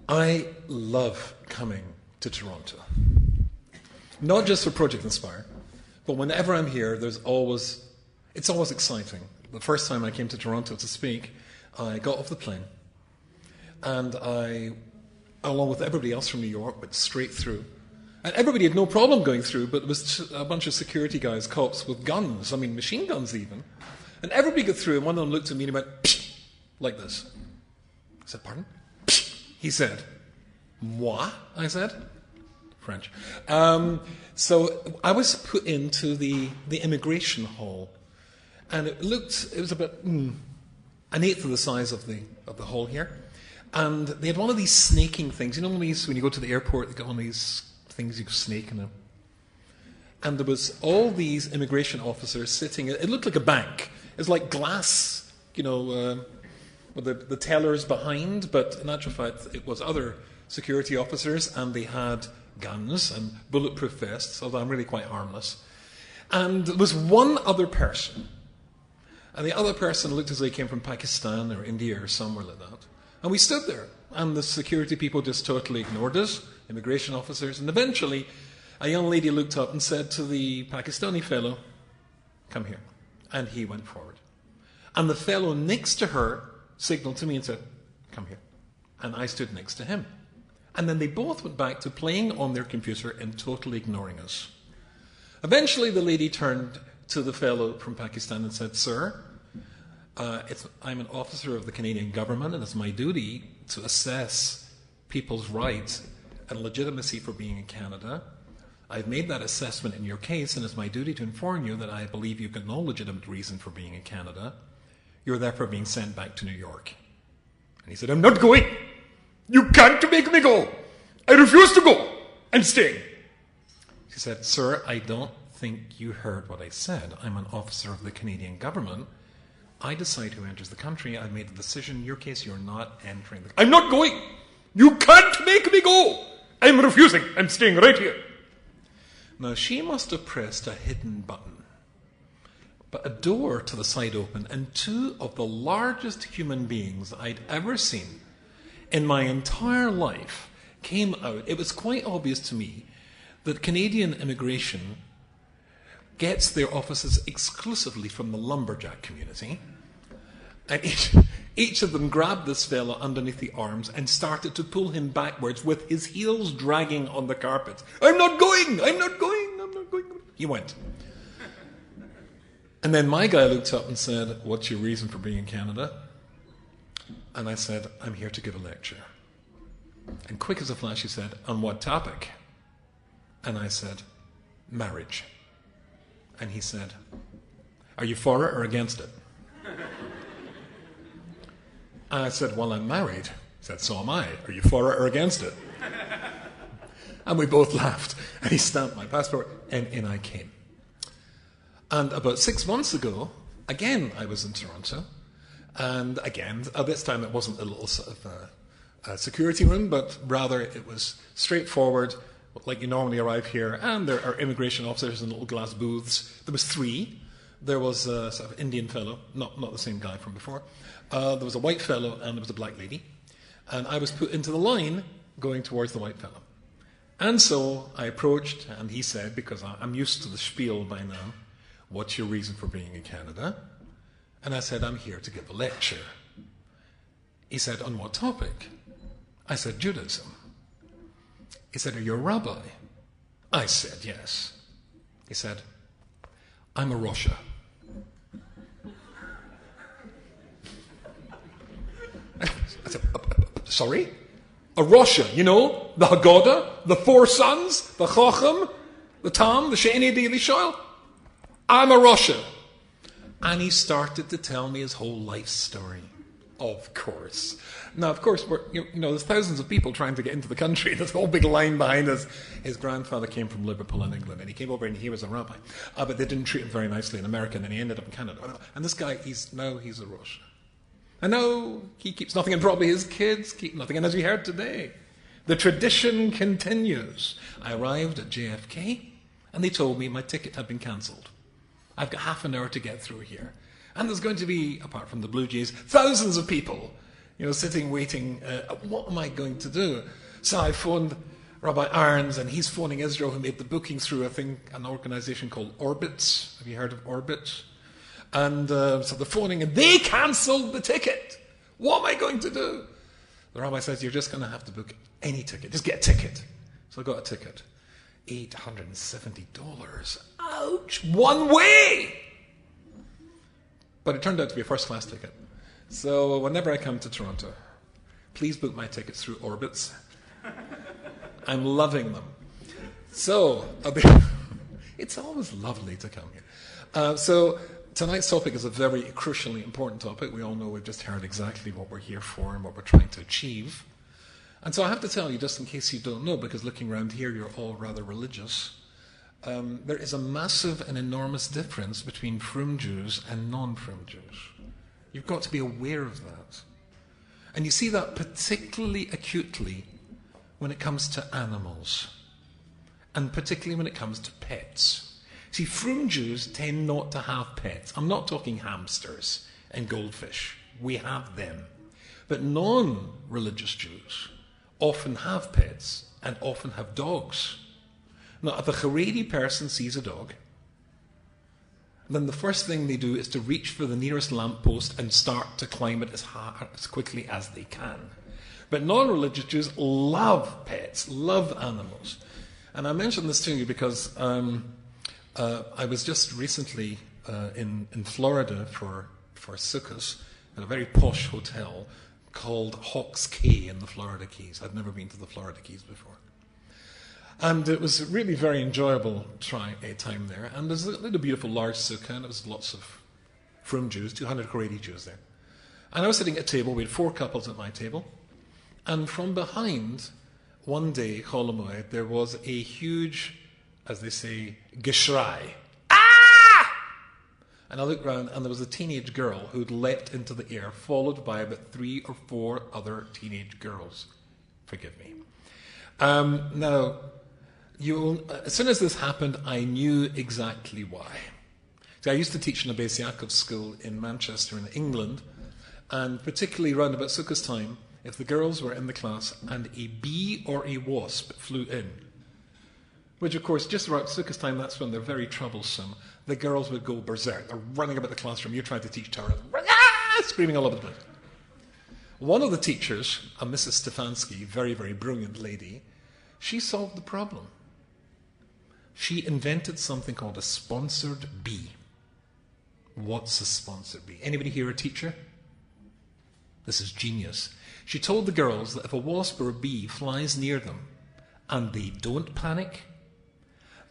I love coming to Toronto. Not just for Project Inspire, but whenever I'm here, it's always exciting. The first time I came to Toronto to speak, I got off the plane, and I, along with everybody else from New York, went straight through. And everybody had no problem going through, but there was a bunch of security guys, cops, with guns, machine guns even. And everybody got through, and one of them looked at me and he went, psh, like this. I said, pardon? Psh. He said, moi? I said, French. So I was put into the immigration hall, and it was about an eighth of the size of the hall here. And they had one of these snaking things. You know when you go to the airport, they got one of these things you can snake in them. And there was all these immigration officers sitting. It looked like a bank. It was like glass, with the tellers behind, but in actual fact, it was other security officers, and they had guns and bulletproof vests, although I'm really quite harmless. And there was one other person, and the other person looked as though he came from Pakistan or India or somewhere like that. And we stood there, and the security people just totally ignored us, immigration officers, and eventually a young lady looked up and said to the Pakistani fellow, come here. And he went forward. And the fellow next to her signaled to me and said, come here. And I stood next to him. And then they both went back to playing on their computer and totally ignoring us. Eventually the lady turned to the fellow from Pakistan and said, sir, I'm an officer of the Canadian government, and it's my duty to assess people's rights and legitimacy for being in Canada. I've made that assessment in your case, and it's my duty to inform you that I believe you've got no legitimate reason for being in Canada. You're therefore being sent back to New York. And he said, I'm not going. You can't make me go. I refuse to go. I'm staying. She said, sir, I don't think you heard what I said. I'm an officer of the Canadian government. I decide who enters the country. I've made the decision. In your case, you're not entering the country. I'm not going. You can't make me go. I'm refusing. I'm staying right here. Now, she must have pressed a hidden button. But a door to the side opened, and two of the largest human beings I'd ever seen in my entire life came out. It was quite obvious to me that Canadian immigration gets their offices exclusively from the lumberjack community. And each of them grabbed this fellow underneath the arms and started to pull him backwards with his heels dragging on the carpet. I'm not going! I'm not going! I'm not going! He went. And then my guy looked up and said, what's your reason for being in Canada? And I said, I'm here to give a lecture. And quick as a flash, he said, on what topic? And I said, marriage. And he said, are you for it or against it? And I said, well, I'm married. He said, so am I. Are you for it or against it? And we both laughed. And he stamped my passport, and in I came. And about 6 months ago, again, I was in Toronto. And again, this time it wasn't a little sort of security room, but rather it was straightforward, like you normally arrive here, and there are immigration officers in little glass booths. There was 3. There was a sort of Indian fellow, not the same guy from before. There was a white fellow, and there was a black lady. And I was put into the line going towards the white fellow. And so I approached, and he said, because I'm used to the spiel by now, what's your reason for being in Canada? And I said, I'm here to give a lecture. He said, on what topic? I said, Judaism. He said, are you a rabbi? I said, yes. He said, I'm a Russia. I said, sorry? A Russia, you know, the Haggadah, the 4 sons, the Chacham, the Tam, the Sheni Dili Shoil. I'm a Russia. And he started to tell me his whole life story. Of course. Now, of course, there's thousands of people trying to get into the country. There's a whole big line behind us. His grandfather came from Liverpool in England, and he came over and he was a rabbi. But they didn't treat him very nicely in America, and then he ended up in Canada. And this guy, he's a Russia. And now he keeps nothing, and probably his kids keep nothing. And as we heard today, the tradition continues. I arrived at JFK, and they told me my ticket had been cancelled. I've got half an hour to get through here. And there's going to be, apart from the Blue Jays, thousands of people sitting waiting, what am I going to do? So I phoned Rabbi Irons, and he's phoning Israel, who made the booking through, I think, an organization called Orbitz. Have you heard of Orbitz? And so they're phoning, and they cancelled the ticket. What am I going to do? The rabbi says, you're just going to have to book any ticket. Just get a ticket. So I got a ticket. $870. Ouch! One way! But it turned out to be a first-class ticket. So whenever I come to Toronto, please book my tickets through Orbitz. I'm loving them. So, it's always lovely to come here. So tonight's topic is a very crucially important topic. We all know we've just heard exactly what we're here for and what we're trying to achieve. And so I have to tell you, just in case you don't know, because looking around here you're all rather religious, there is a massive and enormous difference between frum Jews and non-frum Jews. You've got to be aware of that. And you see that particularly acutely when it comes to animals, and particularly when it comes to pets. See, frum Jews tend not to have pets. I'm not talking hamsters and goldfish. We have them. But non-religious Jews often have pets and often have dogs. Now, if a Haredi person sees a dog, then the first thing they do is to reach for the nearest lamppost and start to climb it as quickly as they can. But non-religious Jews love pets, love animals. And I mention this to you because I was just recently in Florida for Sukkot at a very posh hotel called Hawks Cay in the Florida Keys. I'd never been to the Florida Keys before. And it was really very enjoyable time there. And there's a little beautiful large sukkah, and it was lots of frum Jews, 200 Haredi Jews there. And I was sitting at a table, we had 4 couples at my table, and from behind, one day, Chol Hamoed, there was a huge, as they say, geschrei. Ah! And I looked round, and there was a teenage girl who'd leapt into the air, followed by about 3 or 4 other teenage girls. Forgive me. Now, as soon as this happened, I knew exactly why. See, I used to teach in a Beis Yaakov school in Manchester in England, and particularly round about Sukkot time, if the girls were in the class and a bee or a wasp flew in, which of course just around Sukkot time, that's when they're very troublesome, the girls would go berserk. They're running about the classroom, you're trying to teach Torah, screaming all over the place. One of the teachers, a Mrs. Stefanski, very, very brilliant lady, she solved the problem. She invented something called a sponsored bee. What's a sponsored bee? Anybody here a teacher? This is genius. She told the girls that if a wasp or a bee flies near them and they don't panic,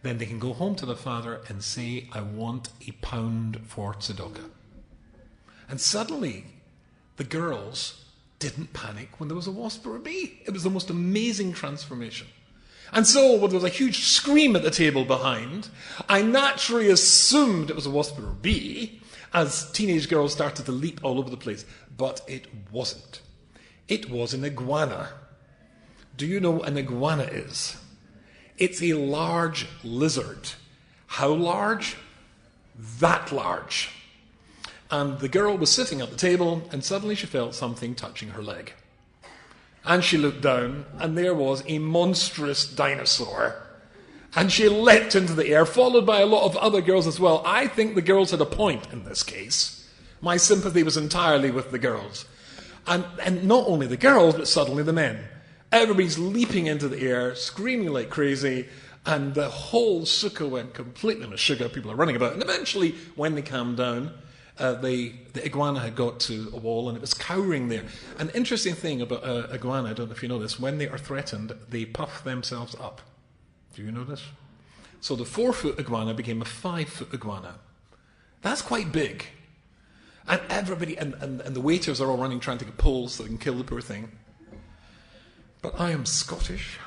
then they can go home to their father and say, I want £1 for tzedakah. And suddenly, the girls didn't panic when there was a wasp or a bee. It was the most amazing transformation. And so, when there was a huge scream at the table behind, I naturally assumed it was a wasp or a bee, as teenage girls started to leap all over the place. But it wasn't. It was an iguana. Do you know what an iguana is? It's a large lizard. How large? That large. And the girl was sitting at the table, and suddenly she felt something touching her leg. And she looked down, and there was a monstrous dinosaur. And she leapt into the air, followed by a lot of other girls as well. I think the girls had a point in this case. My sympathy was entirely with the girls. And not only the girls, but suddenly the men. Everybody's leaping into the air, screaming like crazy, and the whole sukkah went completely sugar. People are running about. And eventually, when they calmed down, the iguana had got to a wall and it was cowering there. An interesting thing about iguana, I don't know if you know this, when they are threatened, they puff themselves up. Do you know this? So the 4-foot iguana became a 5-foot iguana. That's quite big. And everybody, and the waiters are all running trying to get poles so they can kill the poor thing. But I am Scottish.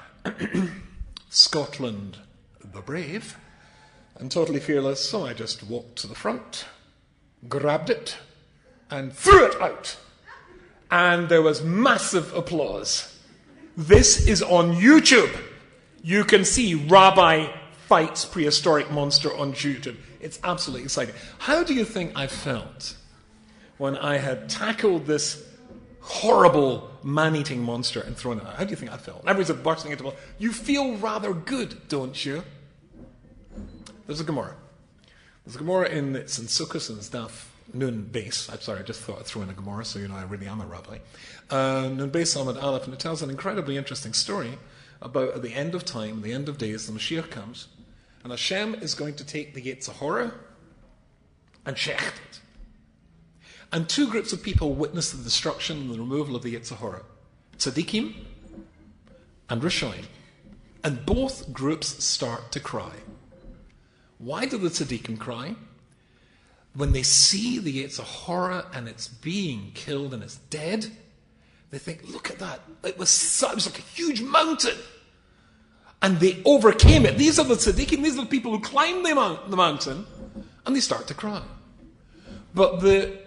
Scotland the brave. And totally fearless, so I just walked to the front, grabbed it, and threw it out. And there was massive applause. This is on YouTube. You can see Rabbi fights prehistoric monster on YouTube. It's absolutely exciting. How do you think I felt when I had tackled this horrible man-eating monster and thrown it out. How do you think I felt? And everybody's bursting into, you feel rather good, don't you? There's a Gemara. There's a Gemara it's in Sukkot and it's Daf Nun Beis. I'm sorry, I just thought I'd throw in a Gemara so you know I really am a rabbi. Nun Beis Amud Aleph, and it tells an incredibly interesting story about at the end of time, the end of days, the Mashiach comes, and Hashem is going to take the Yetzer Hara and shecht it. And two groups of people witness the destruction and the removal of the Yetzer Hara. Tzaddikim and Rishonim. And both groups start to cry. Why do the Tzaddikim cry? When they see the Yetzer Hara and it's being killed and it's dead, they think, look at that. It was like a huge mountain. And they overcame it. These are the Tzaddikim, these are the people who climbed the mountain, and they start to cry. But the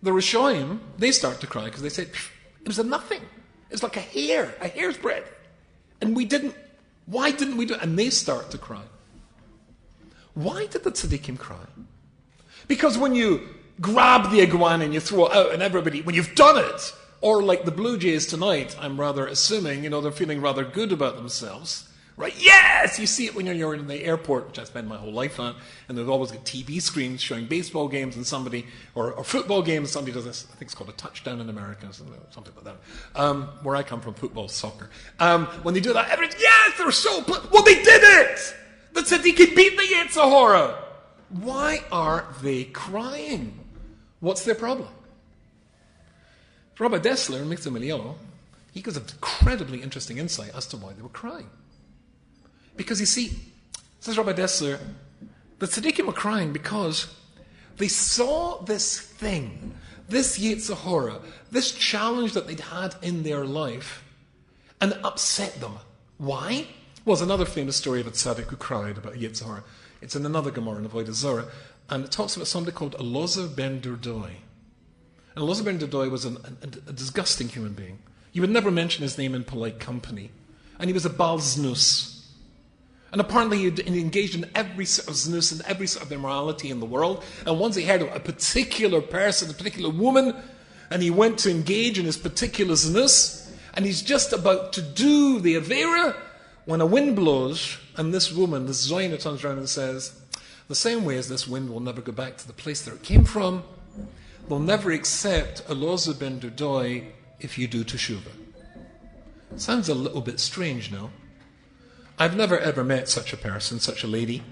Rishonim, they start to cry because they said, it was a nothing. It's like a hair's breadth. And why didn't we do it? And they start to cry. Why did the Tzaddikim cry? Because when you grab the iguana and you throw it out and everybody, when you've done it, or like the Blue Jays tonight, I'm rather assuming, they're feeling rather good about themselves. Right? Yes! You see it when you're in the airport, which I spend my whole life on, and they've always got TV screens showing baseball games and somebody, or football games, somebody does this, I think it's called a touchdown in America, something like that. Where I come from, football, soccer. When they do that, everybody's, yes, they're so, well, they did it! The Tzaddikim beat the Yetzer Hara! Why are they crying? What's their problem? Rabbi Dessler, in Mitzvah Miliolo, he gives an incredibly interesting insight as to why they were crying. Because you see, says Rabbi Dessler, the Tzaddikim were crying because they saw this thing, this Yetzer Hara, this challenge that they'd had in their life, and it upset them. Why? Well, there's another famous story of a tzaddik who cried about Yetzer Hara. It's in another Gemara in Avodah Zarah, and it talks about somebody called Elazar ben Durdoi. And Elazar ben Durdoi was a disgusting human being. You would never mention his name in polite company. And he was a Baal Znus. And apparently he engaged in every sort of znus and every sort of immorality in the world. And once he heard of a particular person, a particular woman, and he went to engage in his particular znus, and he's just about to do the Avera, when a wind blows, and this woman, this Zoyna, turns around and says, the same way as this wind will never go back to the place that it came from, they'll never accept Elazar ben Durdoi if you do teshuvah. Sounds a little bit strange, no? I've never ever met such a person, such a lady,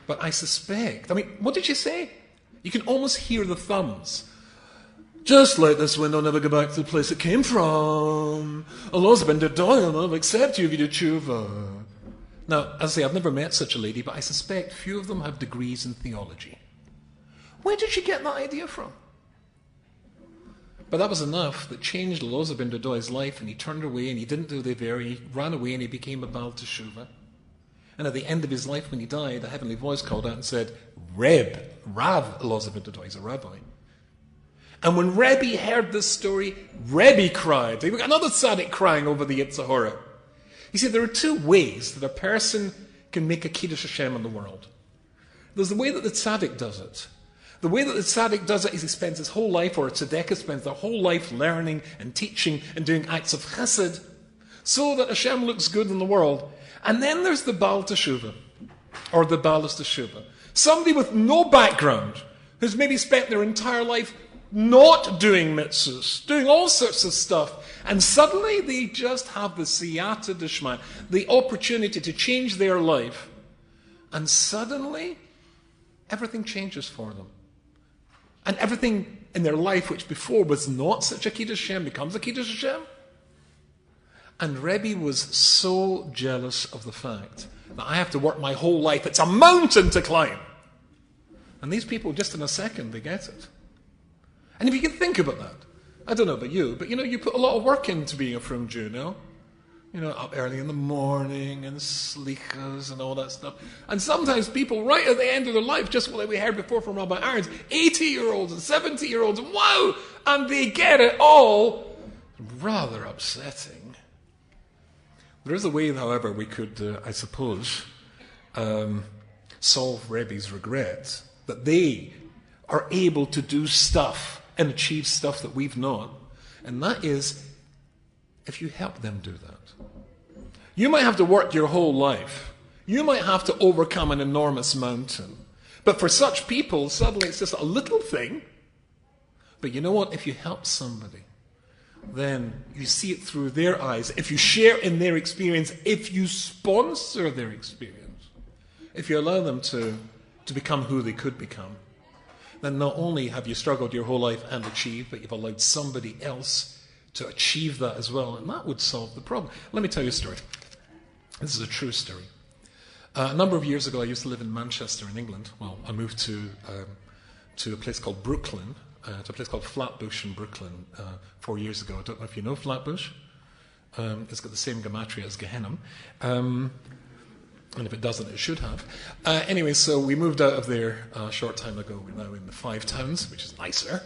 but I suspect, what did she say? You can almost hear the thumbs. Just like this wind will never go back to the place it came from. Elazar ben Durdoi will never accept you if you do teshuvah. Now, as I say, I've never met such a lady, but I suspect few of them have degrees in theology. Where did she get that idea from? But that was enough that changed Elazar ben Durdoi's life, and he turned away and he didn't do the Avera, he ran away and he became a Baal Teshuvah. And at the end of his life, when he died, a heavenly voice called out and said, Rav Elazar ben Durdoi, he's a rabbi. And when Rebbe heard this story, Rebbe cried. We got another tzaddik crying over the Yetzer Hara. You see, there are two ways that a person can make a Kiddush Hashem in the world. There's the way that the tzaddik does it. The way that the tzaddik does it is he spends his whole life, or a tzaddik spends their whole life learning and teaching and doing acts of chesed, so that Hashem looks good in the world. And then there's the Baal Teshuvah, or the Baalis Teshuvah. Somebody with no background, who's maybe spent their entire life not doing mitzvahs, doing all sorts of stuff, and suddenly they just have the siyata d'shmaya, the opportunity to change their life, and suddenly everything changes for them. And everything in their life, which before was not such a Kiddush Hashem, becomes a Kiddush Hashem. And Rebbe was so jealous of the fact that I have to work my whole life. It's a mountain to climb. And these people, just in a second, they get it. And if you can think about that, I don't know about you, but you put a lot of work into being a frum Jew, no? Up early in the morning and slichas and all that stuff. And sometimes people, right at the end of their life, just like we heard before from Rabbi Ahrens, 80-year-olds and 70-year-olds, wow! And they get it all. Rather upsetting. There is a way, however, we could, I suppose, solve Rebbe's regret, that they are able to do stuff and achieve stuff that we've not. And that is, if you help them do that. You might have to work your whole life. You might have to overcome an enormous mountain. But for such people, suddenly it's just a little thing. But you know what? If you help somebody, then you see it through their eyes. If you share in their experience, if you sponsor their experience, if you allow them to become who they could become, then not only have you struggled your whole life and achieved, but you've allowed somebody else to achieve that as well, and that would solve the problem. Let me tell you a story. This is a true story. A number of years ago, I used to live in Manchester in England. Well, I moved to a place called Brooklyn, to a place called Flatbush in Brooklyn 4 years ago. I don't know if you know Flatbush. It's got the same gematria as Gehenna. And if it doesn't, it should have. Anyway, so we moved out of there a short time ago. We're now in the Five Towns, which is nicer.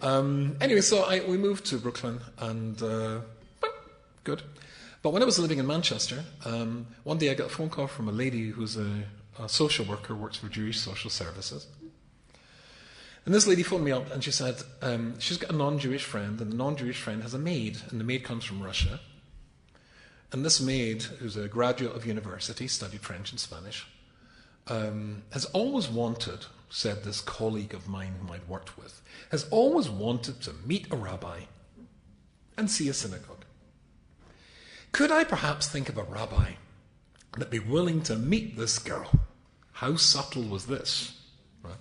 Anyway, so we moved to Brooklyn, and well, good. But when I was living in Manchester, one day I got a phone call from a lady who's a social worker, works for Jewish Social Services. And this lady phoned me up and she said she's got a non-Jewish friend, and the non-Jewish friend has a maid, and the maid comes from Russia. And this maid, who's a graduate of university, studied French and Spanish, has always wanted, said this colleague of mine whom I'd worked with, has always wanted to meet a rabbi and see a synagogue. Could I perhaps think of a rabbi that'd be willing to meet this girl? How subtle was this? Right?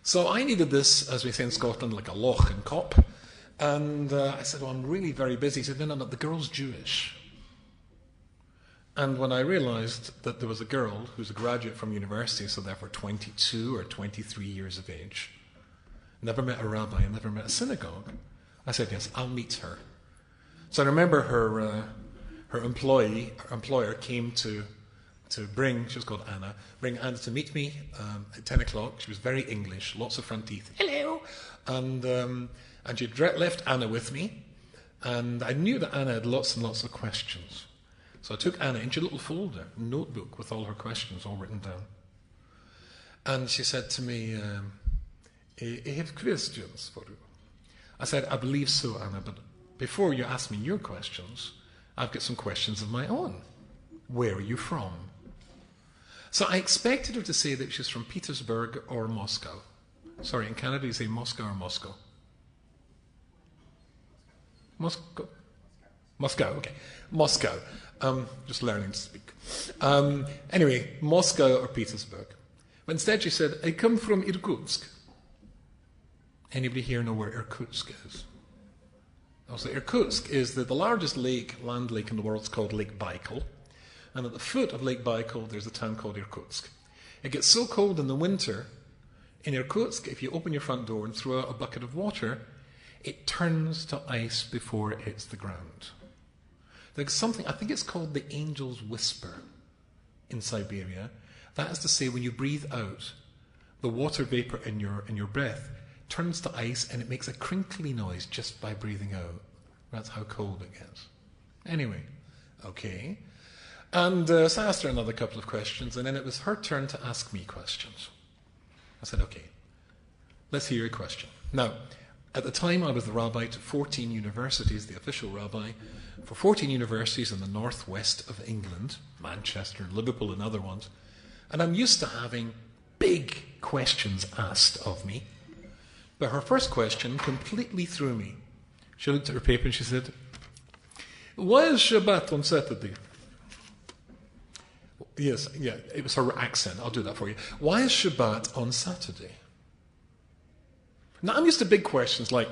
So I needed this, as we say in Scotland, like a loch and cop. And I said, well, I'm really very busy. He said, no, the girl's Jewish. And when I realized that there was a girl who's a graduate from university, so therefore 22 or 23 years of age, never met a rabbi and never met a synagogue, I said, yes, I'll meet her. So I remember her employer came to bring, she was called Anna, bring Anna to meet me at 10 o'clock. She was very English, lots of front teeth. Hello! And she left Anna with me, and I knew that Anna had lots and lots of questions. So I took Anna into a little folder, a notebook with all her questions all written down. And she said to me, I have questions for you. I said, I believe so, Anna, but before you ask me your questions, I've got some questions of my own. Where are you from? So I expected her to say that she's from Petersburg or Moscow. Sorry, in Canada you say Moscow or Moscow? Moscow? Moscow, okay. Moscow. Just learning to speak. Anyway, Moscow or Petersburg. But instead she said, I come from Irkutsk. Anybody here know where Irkutsk is? Also, Irkutsk is the largest land lake in the world. It's called Lake Baikal. And at the foot of Lake Baikal, there's a town called Irkutsk. It gets so cold in the winter, in Irkutsk, if you open your front door and throw out a bucket of water, it turns to ice before it hits the ground. There's something, I think it's called the angel's whisper in Siberia. That is to say, when you breathe out, the water vapor in your breath turns to ice and it makes a crinkly noise just by breathing out. That's how cold it gets. Anyway, okay. And so I asked her another couple of questions, and then it was her turn to ask me questions. I said, okay, let's hear your question. Now, at the time I was the rabbi to 14 universities, the official rabbi for 14 universities in the northwest of England, Manchester, Liverpool and other ones, and I'm used to having big questions asked of me. But her first question completely threw me. She looked at her paper and she said, why is Shabbat on Saturday? Yes, yeah, it was her accent. I'll do that for you. Why is Shabbat on Saturday? Now, I'm used to big questions like,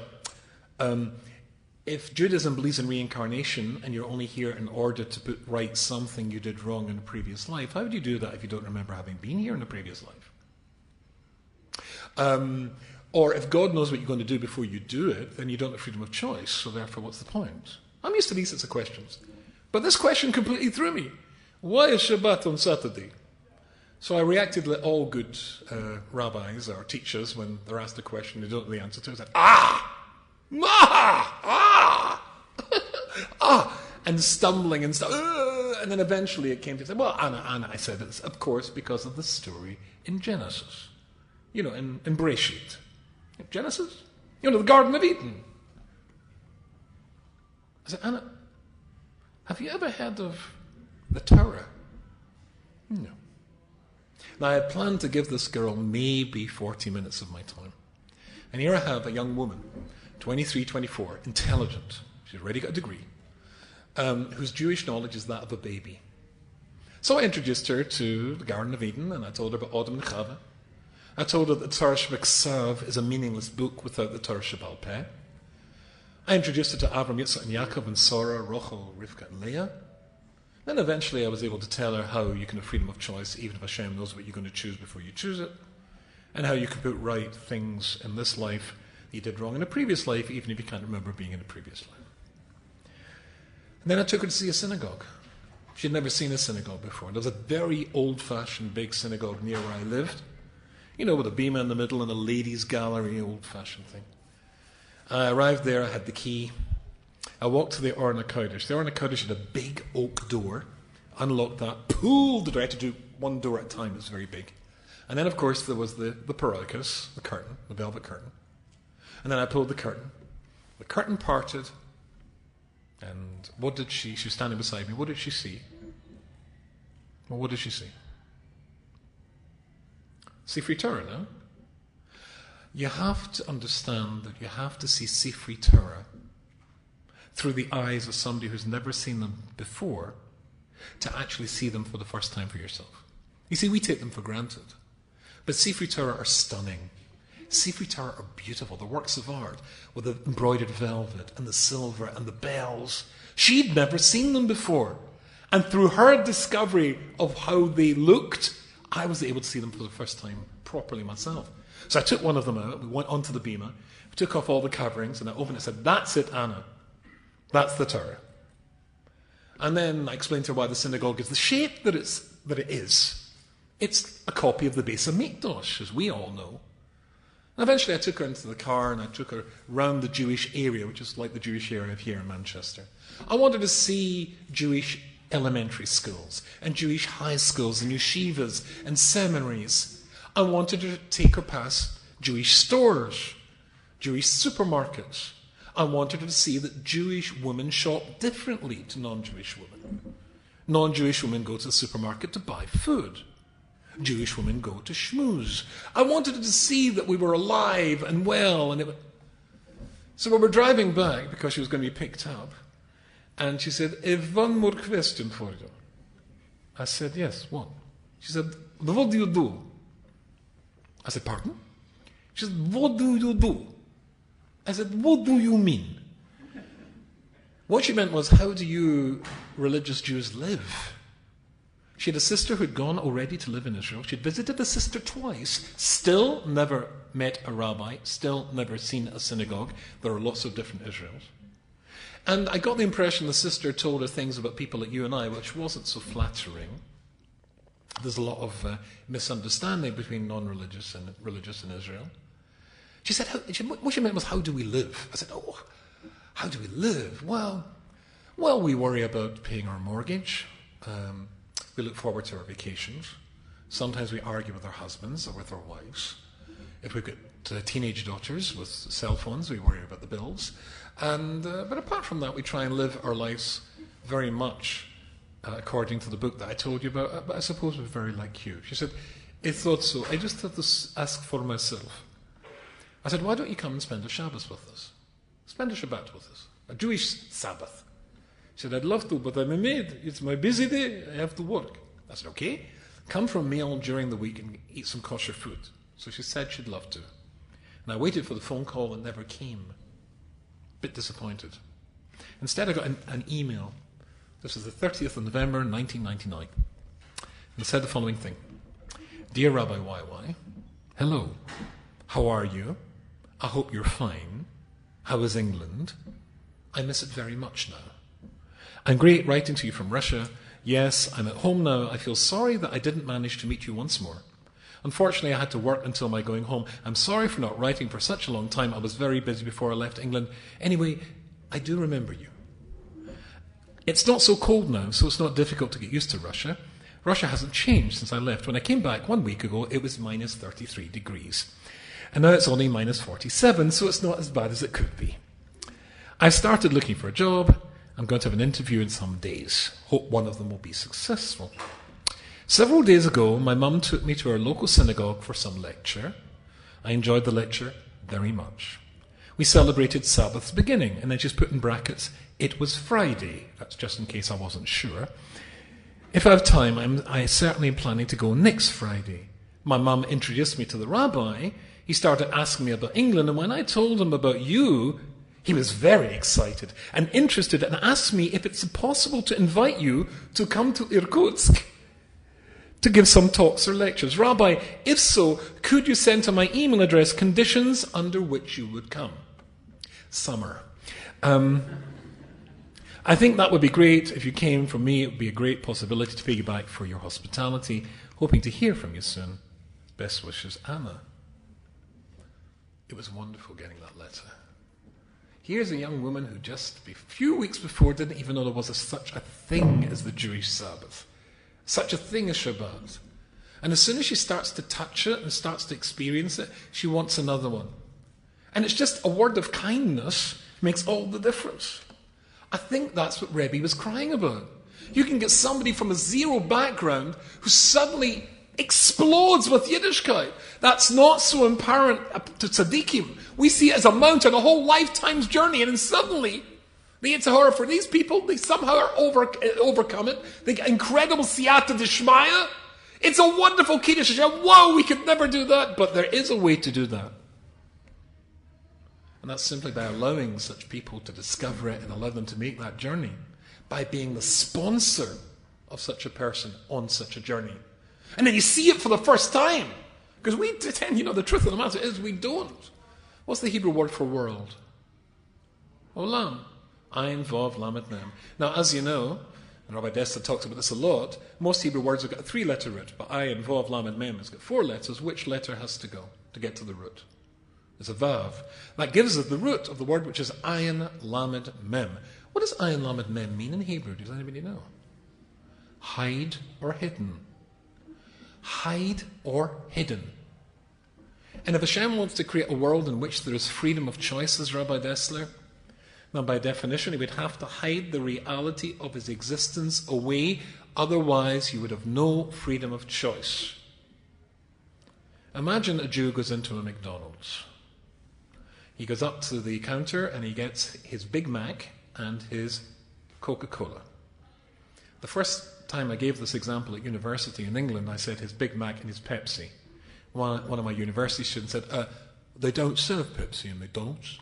if Judaism believes in reincarnation and you're only here in order to put right something you did wrong in a previous life, how would you do that if you don't remember having been here in a previous life? Or if God knows what you're going to do before you do it, then you don't have freedom of choice, so therefore what's the point? I'm used to these sorts of questions. But this question completely threw me. Why is Shabbat on Saturday? So I reacted like all good rabbis or teachers when they're asked a question they don't know the answer to. I said, and stumbling and stuff. And then eventually it came to say, well, Anna, I said it's of course because of the story in Genesis. You know, in Bereshit. Genesis? You know, the Garden of Eden. I said, Anna, have you ever heard of the Torah? No. Now, I had planned to give this girl maybe 40 minutes of my time. And here I have a young woman, 23, 24, intelligent. She's already got a degree, whose Jewish knowledge is that of a baby. So I introduced her to the Garden of Eden, and I told her about Adam and Chava. I told her that the Torah Shebeksav is a meaningless book without the Torah Shebal Peh. I introduced her to Avram, Yitzchak, and Yaakov, and Sarah, Rachel, Rivka, and Leah. Then eventually I was able to tell her how you can have freedom of choice, even if Hashem knows what you're going to choose before you choose it, and how you can put right things in this life that you did wrong in a previous life, even if you can't remember being in a previous life. And then I took her to see a synagogue. She'd never seen a synagogue before. There was a very old-fashioned big synagogue near where I lived, you know, with a bema in the middle and a ladies' gallery, old-fashioned thing. I arrived there, I had the key. I walked to the Orna Kodesh. The Orna Kodesh had a big oak door. Unlocked that, pulled the door. I had to do one door at a time, it was very big. And then, of course, there was the paraikas, the curtain, the velvet curtain. And then I pulled the curtain. The curtain parted. And what did she was standing beside me, what did she see? Well, what did she see? Sifrei Torah, no? You have to understand that you have to see Sifrei Torah through the eyes of somebody who's never seen them before to actually see them for the first time for yourself. You see, we take them for granted. But Sifrei Torah are stunning. Sifrei Torah are beautiful. They're works of art with the embroidered velvet and the silver and the bells. She'd never seen them before. And through her discovery of how they looked, I was able to see them for the first time properly myself. So I took one of them out, we went onto the bema, we took off all the coverings, and I opened it and said, "That's it, Anna. That's the Torah." And then I explained to her why the synagogue is the shape that it is. It's a copy of the Beis HaMikdash, as we all know. And eventually I took her into the car and I took her round the Jewish area, which is like the Jewish area here in Manchester. I wanted to see Jewish elementary schools and Jewish high schools and yeshivas and seminaries. I wanted to take her past Jewish stores, Jewish supermarkets. I wanted her to see that Jewish women shop differently to non-Jewish women. Non-Jewish women go to the supermarket to buy food. Jewish women go to schmooze. I wanted her to see that we were alive and well. So we were driving back because she was going to be picked up. And she said, "I've one more question for you." I said, "Yes, what?" She said, "What do you do?" I said, "Pardon?" She said, "What do you do?" I said, "What do you mean?" What she meant was, how do you religious Jews live? She had a sister who'd gone already to live in Israel. She'd visited the sister twice, still never met a rabbi, still never seen a synagogue. There are lots of different Israels. And I got the impression the sister told her things about people like you and I, which wasn't so flattering. There's a lot of misunderstanding between non-religious and religious in Israel. She said, what she meant was, how do we live? I said, "Oh, how do we live? Well, we worry about paying our mortgage. We look forward to our vacations. Sometimes we argue with our husbands or with our wives. If we've got teenage daughters with cell phones, we worry about the bills. But apart from that, we try and live our lives very much according to the book that I told you about. But I suppose we're very like you." She said, "I thought so. I just had to ask for myself." I said, "Why don't you come and spend a Shabbos with us? Spend a Shabbat with us, a Jewish Sabbath." She said, "I'd love to, but I'm a maid. It's my busy day. I have to work." I said, "Okay, come for a meal during the week and eat some kosher food." So she said she'd love to. And I waited for the phone call that never came. A bit disappointed. Instead, I got an email. This was the 30th of November, 1999. And it said the following thing. "Dear Rabbi YY, hello. How are you? I hope you're fine. How is England? I miss it very much now. I'm great writing to you from Russia. Yes, I'm at home now. I feel sorry that I didn't manage to meet you once more. Unfortunately, I had to work until my going home. I'm sorry for not writing for such a long time. I was very busy before I left England. Anyway, I do remember you. It's not so cold now, so it's not difficult to get used to Russia. Russia hasn't changed since I left. When I came back 1 week ago, it was minus 33 degrees. And now it's only minus 47, so it's not as bad as it could be. I started looking for a job. I'm going to have an interview in some days. Hope one of them will be successful. Several days ago, my mum took me to our local synagogue for some lecture. I enjoyed the lecture very much. We celebrated Sabbath's beginning, and then she's put in brackets, it was Friday. That's just in case I wasn't sure. If I have time, I certainly am planning to go next Friday. My mum introduced me to the rabbi. He started asking me about England, and when I told him about you, he was very excited and interested and asked me if it's possible to invite you to come to Irkutsk to give some talks or lectures. Rabbi, if so, could you send to my email address conditions under which you would come? Summer. I think that would be great. If you came from me, it would be a great possibility to pay you back for your hospitality. Hoping to hear from you soon. Best wishes, Anna. It was wonderful getting that letter. Here's a young woman who just a few weeks before didn't even know there was such a thing as the Jewish Sabbath. Such a thing as Shabbat. And as soon as she starts to touch it and starts to experience it, she wants another one. And it's just a word of kindness makes all the difference. I think that's what Rebbe was crying about. You can get somebody from a zero background who suddenly explodes with Yiddishkeit. That's not so apparent to tzaddikim. We see it as a mountain, a whole lifetime's journey, and then suddenly the Yitzhahara for these people, they somehow overcome it. They get incredible siyata d'shmaya. It's a wonderful Kiddush. Wow, we could never do that. But there is a way to do that. And that's simply by allowing such people to discover it and allow them to make that journey. By being the sponsor of such a person on such a journey. And then you see it for the first time. Because we tend, the truth of the matter is we don't. What's the Hebrew word for world? Olam. Ayin, Vav, Lamed, Mem. Now, as you know, and Rabbi Desta talks about this a lot, most Hebrew words have got a 3-letter root, but Ayin, Vav, Lamed, Mem has got 4 letters. Which letter has to go to get to the root? It's a Vav. That gives us the root of the word, which is Ayin, Lamed, Mem. What does Ayin, Lamed, Mem mean in Hebrew? Does anybody know? Hide or hidden. Hide or hidden. And if Hashem wants to create a world in which there is freedom of choice, as Rabbi Dessler, then by definition he would have to hide the reality of his existence away, otherwise you would have no freedom of choice. Imagine a Jew goes into a McDonald's. He goes up to the counter and he gets his Big Mac and his Coca-Cola. The first time I gave this example at university in England, I said his Big Mac and his Pepsi. One of my university students said, they don't serve Pepsi in McDonald's.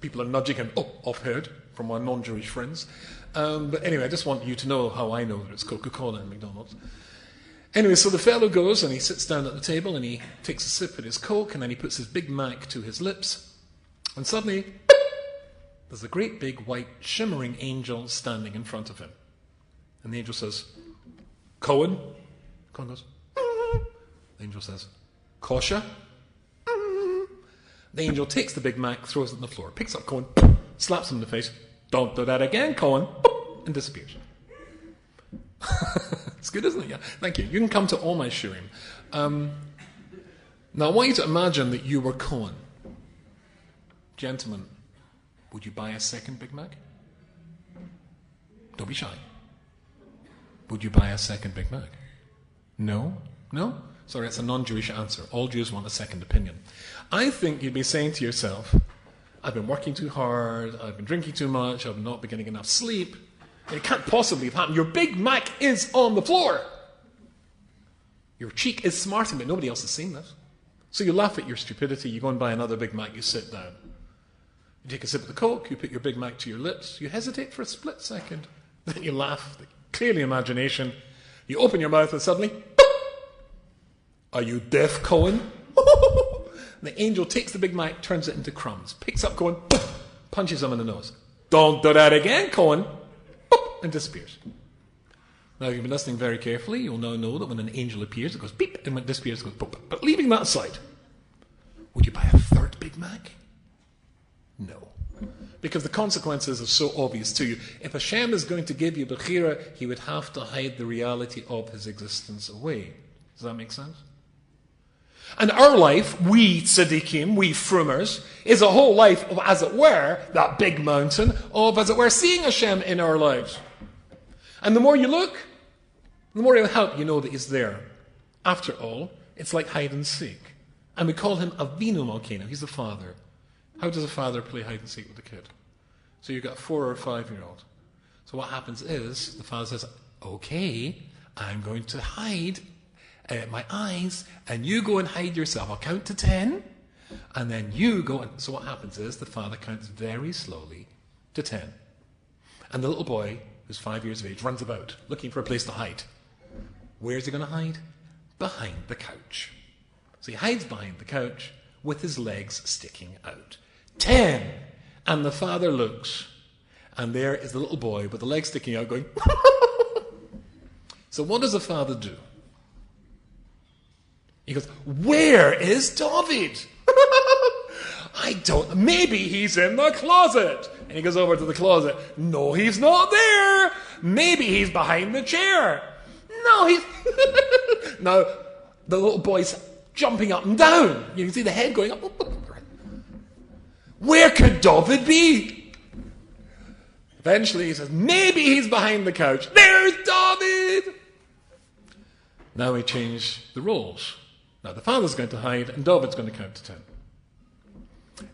People are nudging him, I've heard from my non-Jewish friends. But anyway, I just want you to know how I know that it's Coca-Cola in McDonald's. Anyway, so the fellow goes and he sits down at the table and he takes a sip at his Coke and then he puts his Big Mac to his lips. And suddenly, there's a great big white shimmering angel standing in front of him. And the angel says, Cohen? Cohen goes, the angel says, Kosher? The angel takes the Big Mac, throws it on the floor, picks up Cohen, slaps him in the face, don't do that again, Cohen, and disappears. It's good, isn't it? Yeah. Thank you. You can come to all my shurim. Now I want you to imagine that you were Cohen. Gentlemen, would you buy a second Big Mac? Don't be shy. Would you buy a second Big Mac? No? No? Sorry, it's a non-Jewish answer. All Jews want a second opinion. I think you'd be saying to yourself, I've been working too hard, I've been drinking too much, I've not been getting enough sleep. It can't possibly have happened. Your Big Mac is on the floor. Your cheek is smarting, but nobody else has seen this. So you laugh at your stupidity, you go and buy another Big Mac, you sit down. You take a sip of the Coke, you put your Big Mac to your lips, you hesitate for a split second, then you laugh, clearly imagination. You open your mouth and suddenly, are you deaf, Cohen? The angel takes the Big Mac, turns it into crumbs, picks up Cohen, punches him in the nose. Don't do that again, Cohen, and disappears. Now, if you've been listening very carefully, you'll now know that when an angel appears, it goes beep, and when it disappears, it goes boop. But leaving that aside, would you buy a third Big Mac? No. Because the consequences are so obvious to you. If Hashem is going to give you Bechira, he would have to hide the reality of his existence away. Does that make sense? And our life, we tzaddikim, we frumers, is a whole life of, as it were, that big mountain of, as it were, seeing Hashem in our lives. And the more you look, the more He'll help you know that He's there. After all, it's like hide and seek. And we call Him Avinu Malkeinu. He's the father. How does a father play hide and seek with a kid? So you've got a 4 or a 5-year-old. So what happens is, the father says, okay, I'm going to hide my eyes, and you go and hide yourself. I'll count to 10, and then you go. And so what happens is the father counts very slowly to 10. And the little boy, who's 5 years of age, runs about looking for a place to hide. Where's he going to hide? Behind the couch. So he hides behind the couch with his legs sticking out. 10! And the father looks, and there is the little boy with the legs sticking out going, So what does the father do? He goes, where is David? I don't, maybe he's in the closet. And he goes over to the closet. No, he's not there. Maybe he's behind the chair. No, he's... Now, the little boy's jumping up and down. You can see the head going up. Where could David be? Eventually he says, maybe he's behind the couch. There's David! Now we change the roles. Now the father's going to hide and David's going to count to 10.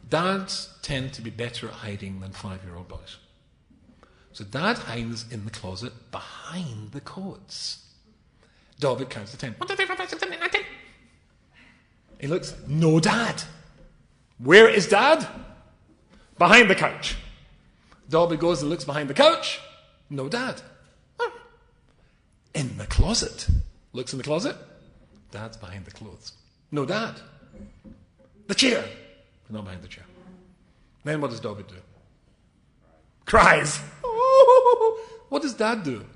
Dads tend to be better at hiding than 5-year-old boys. So Dad hides in the closet behind the coats. David counts to 10. 1, 2, 3, 4, 5, 6, 7, 8, 9, 10. He looks, no Dad. Where is Dad? Behind the couch. David goes and looks behind the couch. No Dad. In the closet. Looks in the closet. Dad's behind the clothes. No Dad. The chair. Not behind the chair. Then what does David do? Cries. Oh! What does Dad do?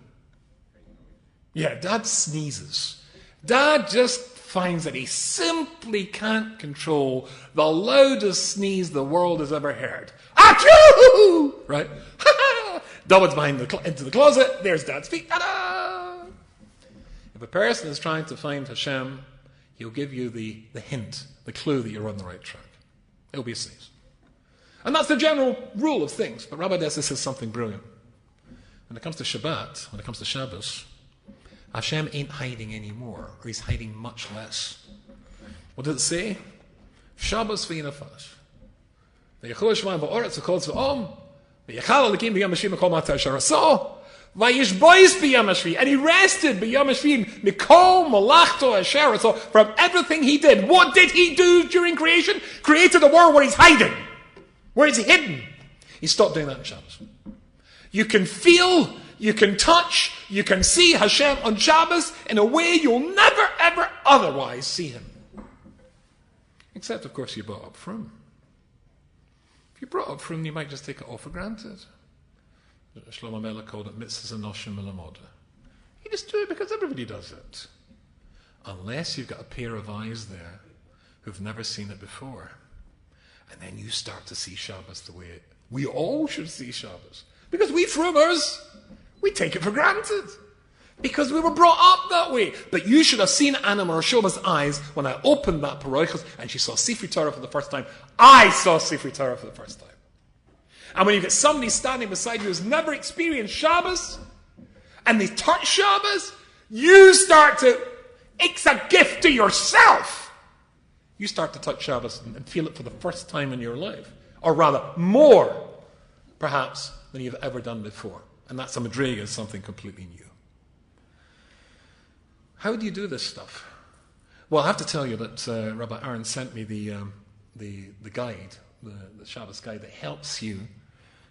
Yeah, Dad sneezes. Dad just finds that he simply can't control the loudest sneeze the world has ever heard. Achoo! Right? David's behind into the closet. There's Dad's feet. Ta-da! If a person is trying to find Hashem, he'll give you the hint, the clue that you're on the right track. It'll be a sneeze. And that's the general rule of things. But Rabbi Dessa says something brilliant. When it comes to Shabbat, when it comes to Shabbos, Hashem ain't hiding anymore, or He's hiding much less. What does it say? Shabbos v'yinafash. V'yachol Shemaim v'oretz v'kol tzva'om v'yachal alikim b'yom hashvim v'kol matar sharaso v'yishbois b'yom hashvi. And He rested b'yom hashvim mikol malachto asher. So from everything He did, what did He do during creation? Created a world where He's hiding. Where is He hidden? He stopped doing that in Shabbos. You can feel, you can touch, you can see Hashem on Shabbos in a way you'll never ever otherwise see Him. Except, of course, you brought up from. If you brought up from, you might just take it all for granted. Shlomo Melech called it mitzvahs anoshim milamoda. You just do it because everybody does it. Unless you've got a pair of eyes there who've never seen it before. And then you start to see Shabbos the way we all should see Shabbos. Because we frumers, we take it for granted. Because we were brought up that way. But you should have seen Anna Maroshova's eyes when I opened that paroichos and she saw Sifri Torah for the first time. I saw Sifri Torah for the first time. And when you get somebody standing beside you who's never experienced Shabbos, and they touch Shabbos, you start to, it's a gift to yourself. You start to touch Shabbos and feel it for the first time in your life. Or rather, more, perhaps, than you've ever done before. And that's a madriga, something completely new. How do you do this stuff? Well, I have to tell you that Rabbi Aaron sent me the guide, the Shabbos guide that helps you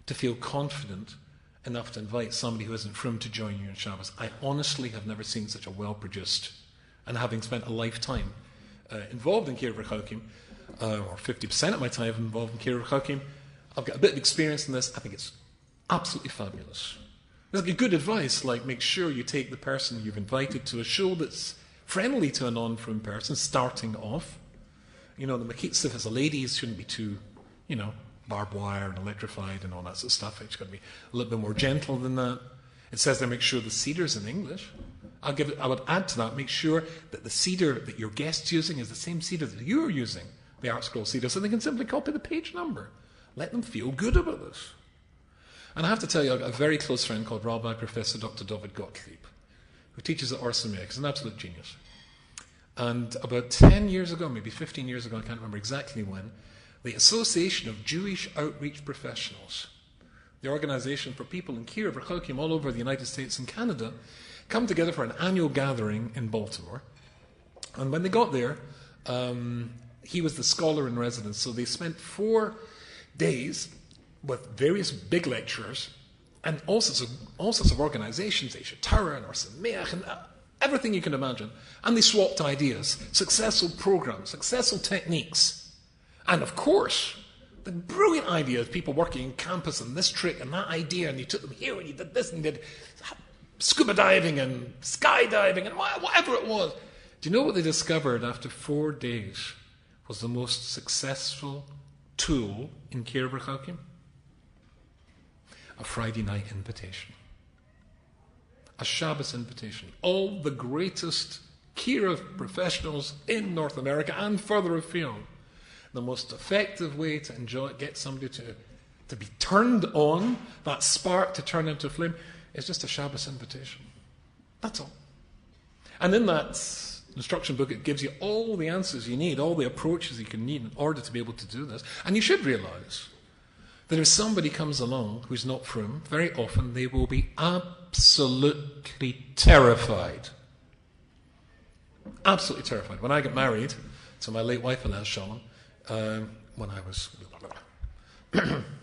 to feel confident enough to invite somebody who isn't frum to join you in Shabbos. I honestly have never seen such a well-produced, and having spent a lifetime involved in Kiruv Rechokim, or 50% of my time involved in Kiruv Rechokim, I've got a bit of experience in this. I think it's absolutely fabulous. There's like good advice, like make sure you take the person you've invited to a show that's friendly to a non-frum person, starting off. You know, the Makitziv as a ladies shouldn't be too, barbed wire and electrified and all that sort of stuff. It's got to be a little bit more gentle than that. It says there, make sure the Seder's in English. I would add to that, make sure that the cedar that your guest's using is the same cedar that you're using, the Art Scroll cedar, so they can simply copy the page number. Let them feel good about this. And I have to tell you, I've got a very close friend called Rabbi Professor Dr. David Gottlieb, who teaches at Orsamea. He's an absolute genius. And about 10 years ago, maybe 15 years ago, I can't remember exactly when, the Association of Jewish Outreach Professionals, the organization for people in Kiryat Rechokim all over the United States and Canada, come together for an annual gathering in Baltimore. And when they got there, he was the scholar in residence. So they spent 4 days with various big lecturers and all sorts of organizations, Asia Torah and Orsamea and everything you can imagine. And they swapped ideas, successful programs, successful techniques. And of course, the brilliant idea of people working in campus and this trick and that idea, and you took them here and you did this and did scuba diving and skydiving and whatever it was. Do you know what they discovered after 4 days was the most successful tool in Kiryat Rechokim? A Friday night invitation. A Shabbos invitation. All the greatest Kiryat professionals in North America and further afield. The most effective way to enjoy it, get somebody to be turned on, that spark to turn into a flame, is just a Shabbos invitation. That's all. And in that instruction book, it gives you all the answers you need, all the approaches you can need in order to be able to do this. And you should realize that if somebody comes along who's not frum, very often they will be absolutely terrified. Absolutely terrified. When I got married to my late wife, Elaz Shalom, when I was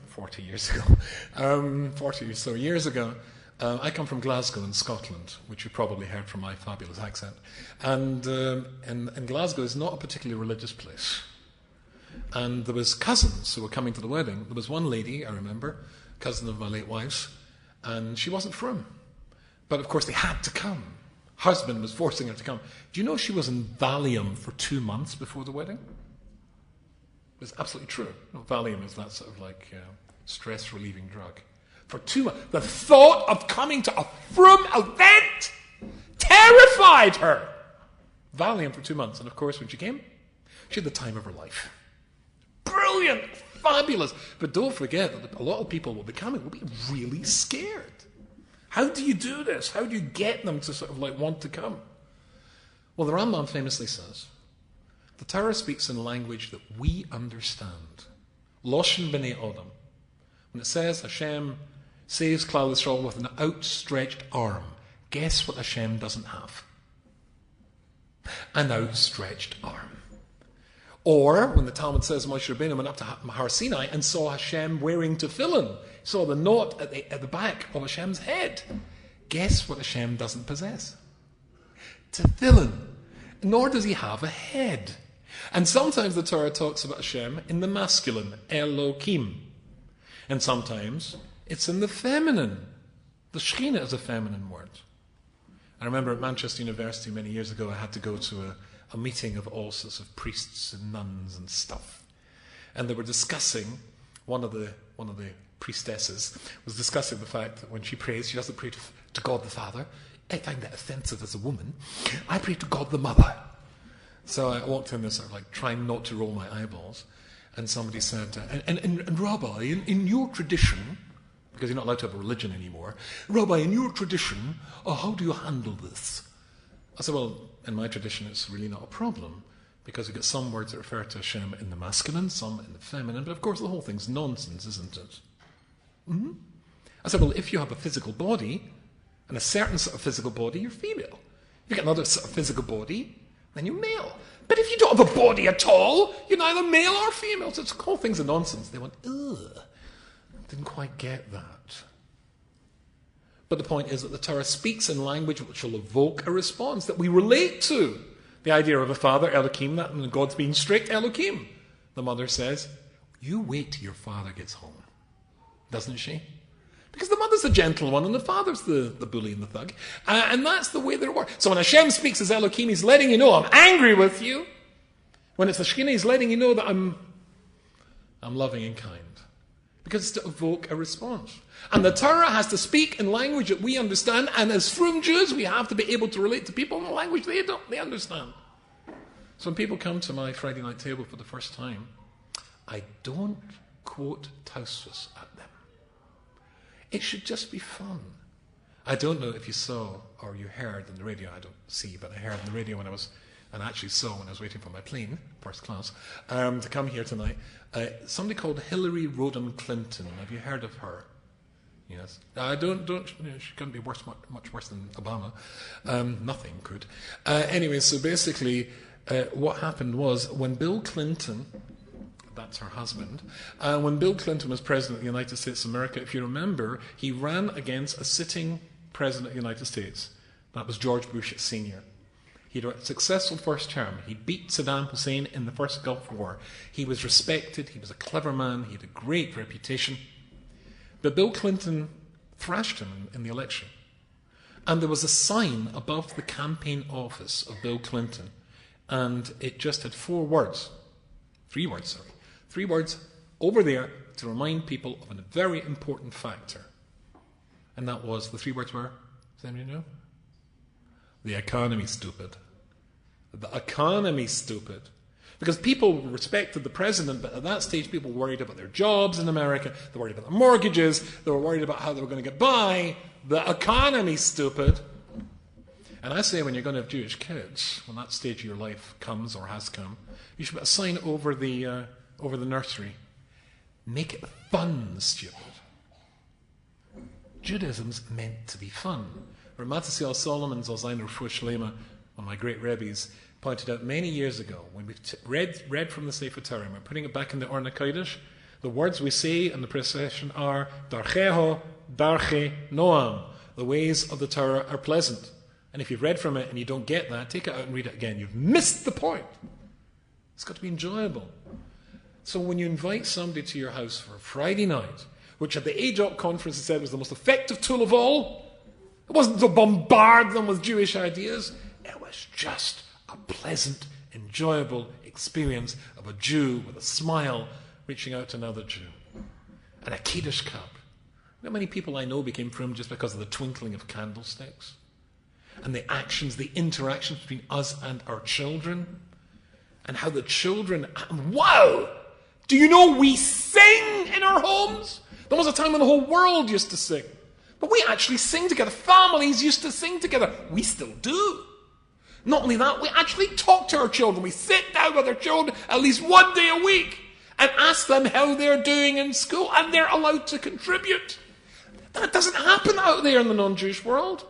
40 years ago, 40 or so years ago, I come from Glasgow in Scotland, which you probably heard from my fabulous accent. And Glasgow is not a particularly religious place. And there was cousins who were coming to the wedding. There was one lady, I remember, cousin of my late wife's, and she wasn't frum. But of course they had to come. Husband was forcing her to come. Do you know she was in Valium for 2 months before the wedding? It's absolutely true. Valium is that sort of like stress-relieving drug. For 2 months. The thought of coming to a frum event terrified her. Valium for 2 months. And of course, when she came, she had the time of her life. Brilliant, fabulous. But don't forget that a lot of people will be coming, will be really scared. How do you do this? How do you get them to sort of like want to come? Well, the Rambam famously says, the Torah speaks in language that we understand. Loshen b'nei Adam. When it says Hashem saves Klal Yisrael with an outstretched arm, guess what Hashem doesn't have? An outstretched arm. Or, when the Talmud says Moshe Rabbeinu went up to Har Sinai and saw Hashem wearing tefillin, saw the knot at the back of Hashem's head. Guess what Hashem doesn't possess? Tefillin. Nor does he have a head. And sometimes the Torah talks about Hashem in the masculine, Elokim. And sometimes it's in the feminine. The Shekhinah is a feminine word. I remember at Manchester University many years ago, I had to go to a meeting of all sorts of priests and nuns and stuff. And they were discussing, one of the priestesses was discussing the fact that when she prays, she doesn't pray to God the Father. I find that offensive as a woman. I pray to God the Mother. So I walked in there sort of like trying not to roll my eyeballs. And somebody said, and Rabbi, in your tradition, because you're not allowed to have a religion anymore, Rabbi, in your tradition, how do you handle this? I said, well, in my tradition, it's really not a problem, because we've got some words that refer to Hashem in the masculine, some in the feminine, but of course the whole thing's nonsense, isn't it? Mm-hmm. I said, well, if you have a physical body, and a certain sort of physical body, you're female. If you get another sort of physical body, then you're male. But if you don't have a body at all, you're neither male or female. So the whole thing's a nonsense. They went, ugh, didn't quite get that. But the point is that the Torah speaks in language which will evoke a response that we relate to. The idea of a father, Elohim, that when God's being strict, Elohim. The mother says, you wait till your father gets home. Doesn't she? Because the mother's the gentle one and the father's the bully and the thug. And that's the way that it works. So when Hashem speaks as Elohim, he's letting you know, I'm angry with you. When it's the Shekhinah, he's letting you know that I'm loving and kind. because it's to evoke a response. And the Torah has to speak in language that we understand, and as frum Jews, we have to be able to relate to people in a language they understand. So when people come to my Friday night table for the first time, I don't quote Tausvus at them. It should just be fun. I don't know if you saw or you heard on the radio, I don't see, but I heard on the radio when I was waiting for my plane, first class, to come here tonight, somebody called Hillary Rodham Clinton. Have you heard of her? Yes. She couldn't be much worse than Obama. Nothing could. Anyway, so basically, what happened was when Bill Clinton, that's her husband, when Bill Clinton was president of the United States of America, if you remember, he ran against a sitting president of the United States. That was George Bush Sr. He had a successful first term. He beat Saddam Hussein in the first Gulf War. He was respected. He was a clever man. He had a great reputation. But Bill Clinton thrashed him in the election. And there was a sign above the campaign office of Bill Clinton. And it just had three words over there to remind people of a very important factor. And that was, the three words were, does anybody know? The economy's stupid. The economy's stupid. Because people respected the president, but at that stage people were worried about their jobs in America, they were worried about their mortgages, they were worried about how they were going to get by. The economy's stupid. And I say when you're going to have Jewish kids, when that stage of your life comes or has come, you should put a sign over the nursery. Make it fun, stupid. Judaism's meant to be fun. Ramatasiel Solomon Zalzainer Fushleima, one of my great rabbis, pointed out many years ago, when we read from the Sefer Torah, and we're putting it back in the Orna Kodesh, the words we say in the procession are, Darcheho, Darche, Noam. The ways of the Torah are pleasant. And if you've read from it and you don't get that, take it out and read it again. You've missed the point. It's got to be enjoyable. So when you invite somebody to your house for a Friday night, which at the AJOC conference it said was the most effective tool of all, it wasn't to bombard them with Jewish ideas. It was just a pleasant, enjoyable experience of a Jew with a smile reaching out to another Jew. And a Kiddush cup. You know how many people I know became frum just because of the twinkling of candlesticks? And the actions, the interactions between us and our children. And how the children, wow! Do you know we sing in our homes? There was a time when the whole world used to sing. But we actually sing together. Families used to sing together. We still do. Not only that, we actually talk to our children. We sit down with our children at least one day a week and ask them how they're doing in school, and they're allowed to contribute. That doesn't happen out there in the non-Jewish world,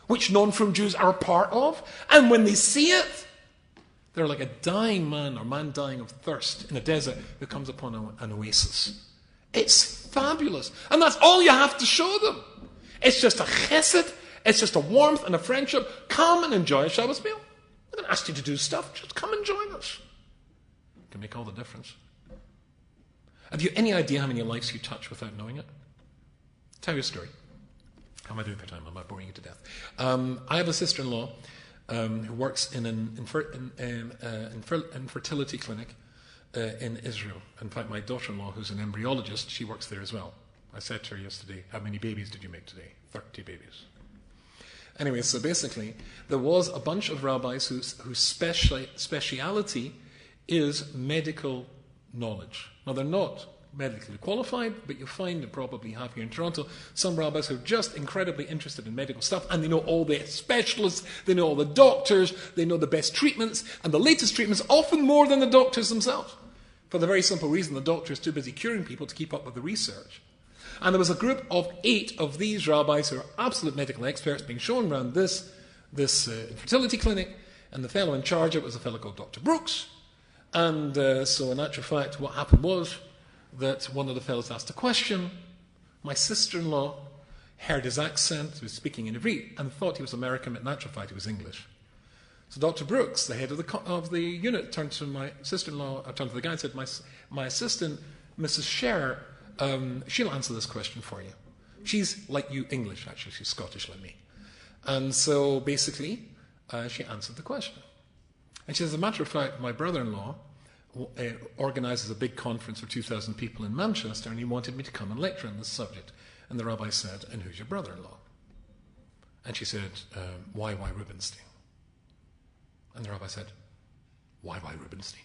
which non-frum Jews are a part of. And when they see it, they're like a dying man or man dying of thirst in a desert who comes upon an oasis. It's fabulous. And that's all you have to show them. It's just a chesed. It's just a warmth and a friendship. Come and enjoy a Shabbos meal. I don't ask you to do stuff. Just come and join us. It can make all the difference. Have you any idea how many lives you touch without knowing it? Tell you a story. How am I doing for time? I'm not boring you to death. I have a sister-in-law who works in an infertility clinic in Israel. In fact, my daughter-in-law, who's an embryologist, she works there as well. I said to her yesterday, how many babies did you make today? 30 babies. Anyway, so basically, there was a bunch of rabbis whose speciality is medical knowledge. Now, they're not medically qualified, but you'll find, and probably have here in Toronto, some rabbis who are just incredibly interested in medical stuff, and they know all the specialists, they know all the doctors, they know the best treatments, and the latest treatments, often more than the doctors themselves. For the very simple reason the doctor is too busy curing people to keep up with the research. And there was a group of 8 of these rabbis who are absolute medical experts being shown around this fertility clinic, and the fellow in charge of it was a fellow called Dr. Brooks. And so in actual fact, what happened was that one of the fellows asked a question. My sister-in-law heard his accent, he was speaking in Hebrew, and thought he was American, but in actual fact he was English. So Dr. Brooks, the head of the unit, turned to my sister-in-law, turned to the guy and said, my assistant, Mrs. Scher, she'll answer this question for you. She's like you English, actually. She's Scottish like me. And so basically, she answered the question. And she says, as a matter of fact, my brother-in-law organises a big conference for 2,000 people in Manchester, and he wanted me to come and lecture on this subject. And the rabbi said, "And who's your brother-in-law?" And she said, "Y. Rubinstein." And the rabbi said, "Y. Rubinstein?"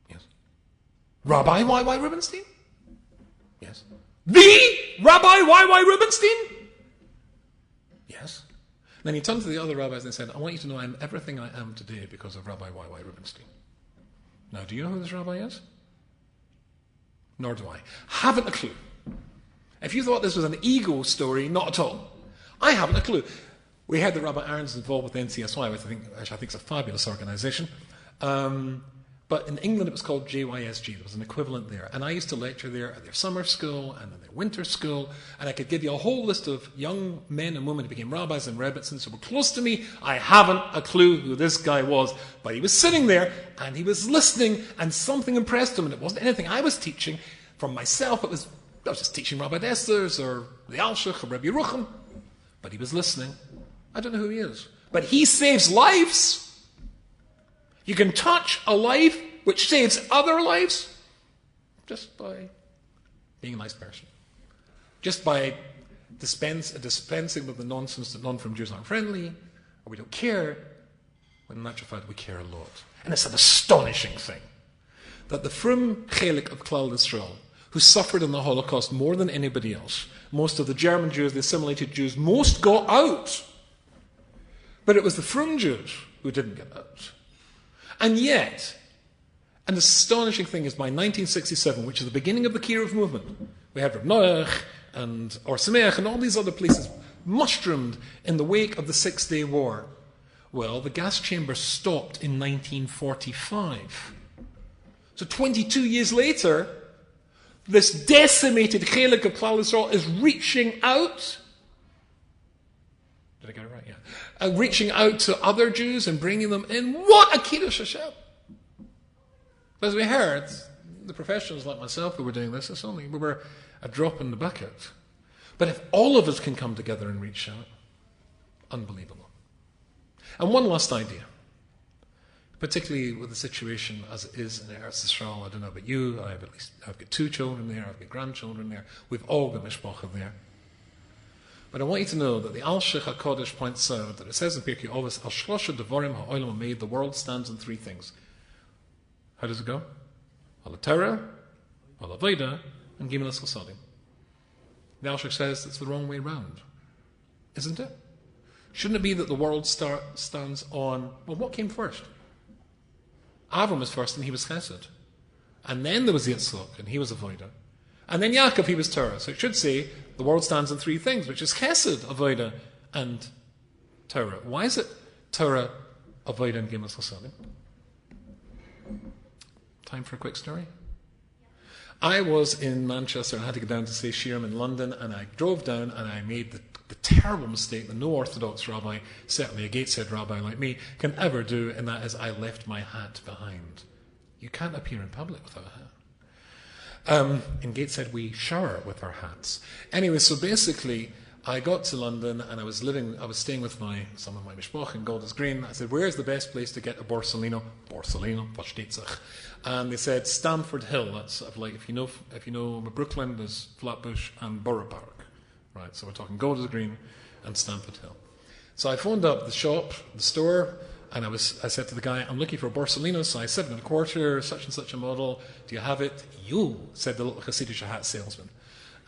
"Yes." "Rabbi Y. Rubinstein?" "Yes." "The Rabbi Y. Rubinstein?" "Yes." Then he turned to the other rabbis and said, "I want you to know I'm everything I am today because of Rabbi Y. Rubinstein." Now, do you know who this rabbi is? Nor do I. Haven't a clue. If you thought this was an ego story, not at all. I haven't a clue. We had the Rabbi Aaron's involved with NCSY, which I think is a fabulous organisation. But in England it was called JYSG. There was an equivalent there. And I used to lecture there at their summer school and in their winter school. And I could give you a whole list of young men and women who became rabbis and rebbitzins who were close to me. I haven't a clue who this guy was. But he was sitting there and he was listening and something impressed him. And it wasn't anything I was teaching from myself. I was just teaching Rabbi Desters or the Alshich or Rabbi Rucham. But he was listening. I don't know who he is. But he saves lives. You can touch a life which saves other lives just by being a nice person. Just by dispensing with the nonsense that none from Jews aren't friendly, or we don't care, when in actual fact we care a lot. And it's an astonishing thing that the frum chelik of Klal Yisrael, who suffered in the Holocaust more than anybody else, most of the German Jews, the assimilated Jews, most got out. But it was the frum Jews who didn't get out. And yet, an astonishing thing is by 1967, which is the beginning of the Kiruv movement, we had Reb Noach and Or Sameach and all these other places mushroomed in the wake of the 6-Day War. Well, the gas chamber stopped in 1945. So 22 years later, this decimated chelik of Klal Yisrael is reaching out. Did I get it right? Yeah. Reaching out to other Jews and bringing them in. What a Kiddush Hashem! As we heard, the professionals like myself who were doing this, we were a drop in the bucket. But if all of us can come together and reach out, unbelievable. And one last idea, particularly with the situation as it is in Eretz Yisrael. I don't know about you, I've got 2 children there, I've got grandchildren there, we've all got mishpacha there. But I want you to know that the Al-Sheikh HaKodesh points out that it says in Pirkei Avos, Al Shlosha Devarim HaOlam HaMeid, the world stands on 3 things. How does it go? Al Torah, Al Avodah, and Gimel Chasadim. The Al-Sheikh says it's the wrong way round. Isn't it? Shouldn't it be that the world stands on, well, what came first? Avram was first and he was Chesed. And then there was Yitzchak and he was Avodah. And then Yaakov, he was Torah. So it should say the world stands on 3 things, which is Chesed, Avodah, and Torah. Why is it Torah, Avodah, and Gimel Chasadim? Time for a quick story? I was in Manchester and I had to go down to say Shirim in London, and I drove down and I made the terrible mistake that no Orthodox rabbi, certainly a Gateshead rabbi like me, can ever do, and that is I left my hat behind. You can't appear in public without a hat. In Gateshead we shower with our hats. Anyway, so basically I got to London and I was staying with some of my mishpach in Golders Green. I said, where's the best place to get a Borsalino? Borsalino, was steht sich? And they said Stamford Hill. That's sort of like if you know Brooklyn, there's Flatbush and Borough Park, right? So we're talking Golders Green and Stamford Hill. So I phoned up the store, and I said to the guy, I'm looking for a Borsalino size 7.25, such and such a model. Do you have it? You, said the little Hasidic hat salesman.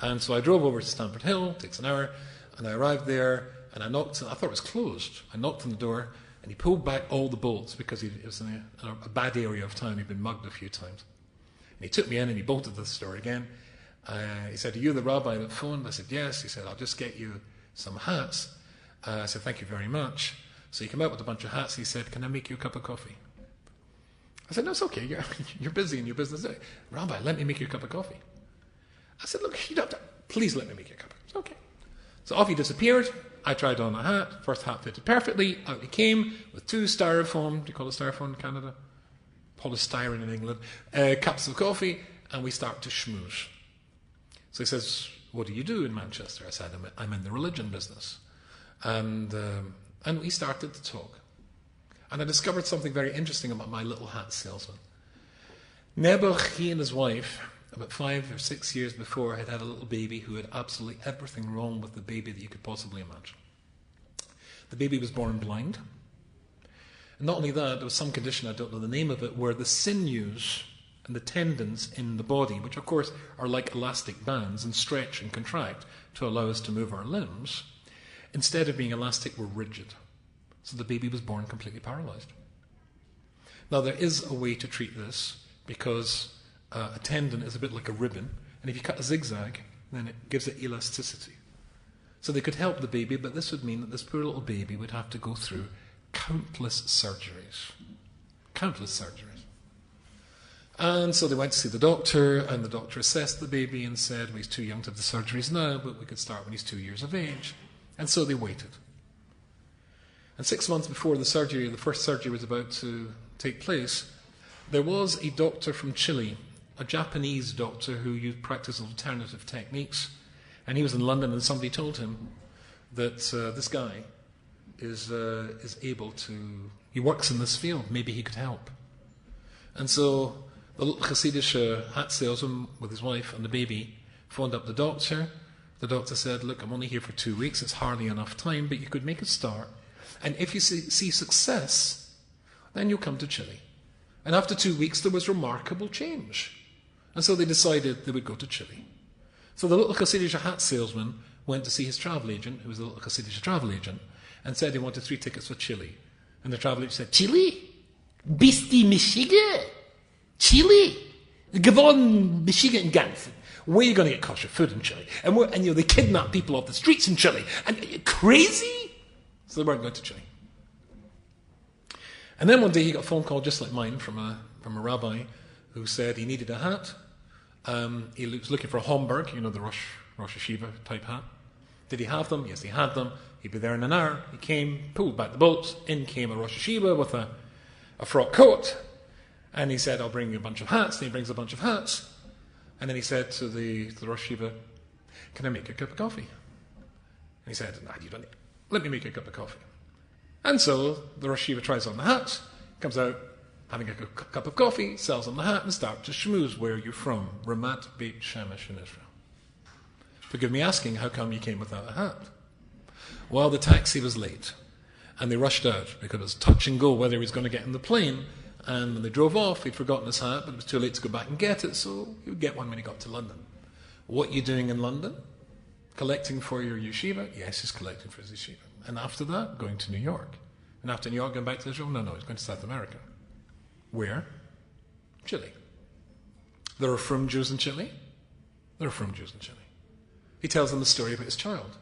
And so I drove over to Stamford Hill, takes an hour, and I arrived there, and I knocked, I thought it was closed. I knocked on the door, and he pulled back all the bolts because it was in a bad area of town. He'd been mugged a few times. And he took me in and he bolted the store again. He said, are you the rabbi that phoned? I said, yes. He said, I'll just get you some hats. I said, thank you very much. So he came out with a bunch of hats. He said, can I make you a cup of coffee? I said, no, it's okay. You're busy in your business. Rabbi, let me make you a cup of coffee. I said, look, you don't have to. Please let me make you a cup of coffee. Okay. So off he disappeared. I tried on a hat. First hat fitted perfectly. Out he came with 2 styrofoam. Do you call it styrofoam in Canada? Polystyrene in England. Cups of coffee. And we start to schmooze. So he says, what do you do in Manchester? I said, I'm in the religion business. And we started to talk. And I discovered something very interesting about my little hat salesman. Nebuch, he and his wife, about 5 or 6 years before, had had a little baby who had absolutely everything wrong with the baby that you could possibly imagine. The baby was born blind. And not only that, there was some condition, I don't know the name of it, where the sinews and the tendons in the body, which of course are like elastic bands and stretch and contract to allow us to move our limbs, instead of being elastic, were rigid. So the baby was born completely paralyzed. Now there is a way to treat this, because a tendon is a bit like a ribbon, and if you cut a zigzag, then it gives it elasticity. So they could help the baby, but this would mean that this poor little baby would have to go through countless surgeries. Countless surgeries. And so they went to see the doctor, and the doctor assessed the baby and said, well, he's too young to have the surgeries now, but we could start when he's 2 years of age. And so they waited. And 6 months before the surgery, the first surgery was about to take place, there was a doctor from Chile, a Japanese doctor who practiced alternative techniques, and he was in London, and somebody told him that this guy is able to, he works in this field, maybe he could help. And so the little Hasidic hat salesman with his wife and the baby phoned up the doctor. The doctor said, look, I'm only here for 2 weeks, it's hardly enough time, but you could make a start, and if you see success, then you'll come to Chile. And after 2 weeks, there was remarkable change. And so they decided they would go to Chile. So the little Hasidic hat salesman went to see his travel agent, who was a little Hasidic travel agent, and said he wanted 3 tickets for Chile. And the travel agent said, Chile? Bist die Michigan? Chile? Gewonnen Michigan Ganzen. Where are you going to get kosher food in Chile? And they kidnap people off the streets in Chile. And are you crazy? So they weren't going to Chile. And then one day he got a phone call just like mine from a rabbi who said he needed a hat. He was looking for a Homburg, the Rosh Hashiva type hat. Did he have them? Yes, he had them. He'd be there in an hour. He came, pulled back the bolts. In came a Rosh Hashiva with a frock coat. And he said, I'll bring you a bunch of hats. And he brings a bunch of hats. And then he said to the Rosh Hashiva, can I make you a cup of coffee? And he said, no, you don't need. Let me make you a cup of coffee. And so the Rosh Hashiva tries on the hat, comes out having a cup of coffee, sells on the hat, and starts to schmooze. Where are you from? Ramat Beit Shemesh in Israel. Forgive me asking, how come you came without a hat? Well, the taxi was late, and they rushed out because it was touch and go whether he was going to get in the plane. And when they drove off, he'd forgotten his hat, but it was too late to go back and get it, so he would get one when he got to London. What are you doing in London? Collecting for your yeshiva? Yes, he's collecting for his yeshiva. And after that, going to New York. And after New York, going back to Israel? No, he's going to South America. Where? Chile. There are frum Jews in Chile? There are frum Jews in Chile. He tells them the story about his child.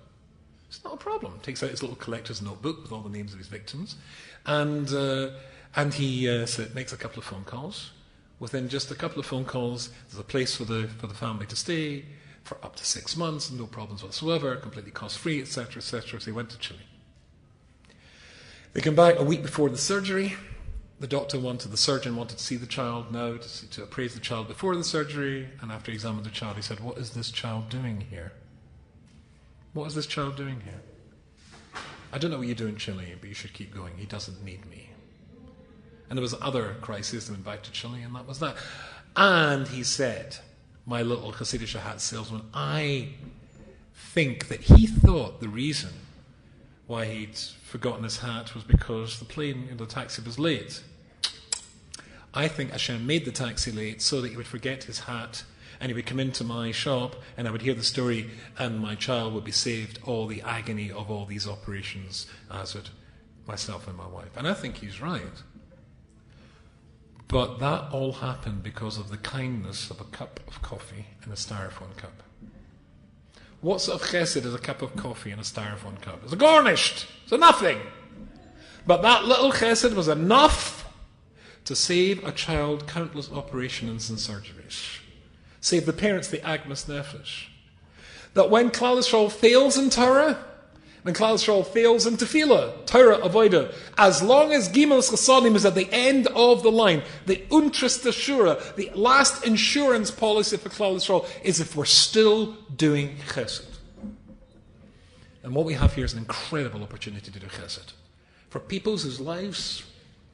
It's not a problem. Takes out his little collector's notebook with all the names of his victims. And he makes a couple of phone calls. Within just a couple of phone calls, there's a place for the family to stay for up to 6 months, no problems whatsoever, completely cost-free, etc., etc. So he went to Chile. They come back a week before the surgery. The surgeon wanted to see the child now, to appraise the child before the surgery, and after he examined the child, he said, what is this child doing here? What is this child doing here? I don't know what you do in Chile, but you should keep going. He doesn't need me. And there was other crises that went back to Chile, and that was that. And he said, my little Hasidic hat salesman, I think that he thought the reason why he'd forgotten his hat was because the taxi was late. I think Hashem made the taxi late so that he would forget his hat, and he would come into my shop, and I would hear the story, and my child would be saved all the agony of all these operations, as would myself and my wife. And I think he's right. But that all happened because of the kindness of a cup of coffee in a styrofoam cup. What sort of chesed is a cup of coffee in a styrofoam cup? It's garnished. It's a nothing. But that little chesed was enough to save a child countless operations and surgeries. Save the parents the agmas nefesh. That when Klal Yisrael fails in Torah, when Klal Yisrael fails in Tefillah, Torah avoida, as long as Gimel Chasadim is at the end of the line, the Untris Teshura, the last insurance policy for Klal Yisrael is if we're still doing chesed. And what we have here is an incredible opportunity to do chesed. For peoples whose lives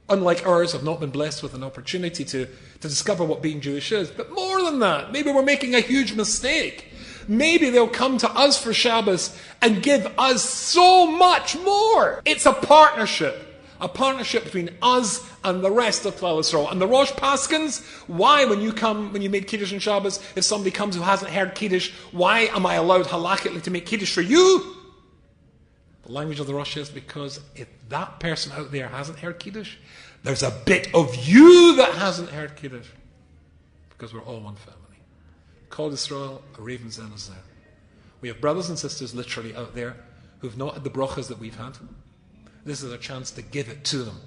unlike ours, have not been blessed with an opportunity to discover what being Jewish is. But more than that, maybe we're making a huge mistake. Maybe they'll come to us for Shabbos and give us so much more. It's a partnership between us and the rest of Klal Yisrael. And the Rosh Paskins, why when you made Kiddush on Shabbos, if somebody comes who hasn't heard Kiddush, why am I allowed halachically to make Kiddush for you? The language of the Rosh is because if that person out there hasn't heard Kiddush, there's a bit of you that hasn't heard Kiddush. Because we're all one family. Kol Yisrael, a raven zen is there. We have brothers and sisters literally out there who've not had the brachas that we've had. This is a chance to give it to them.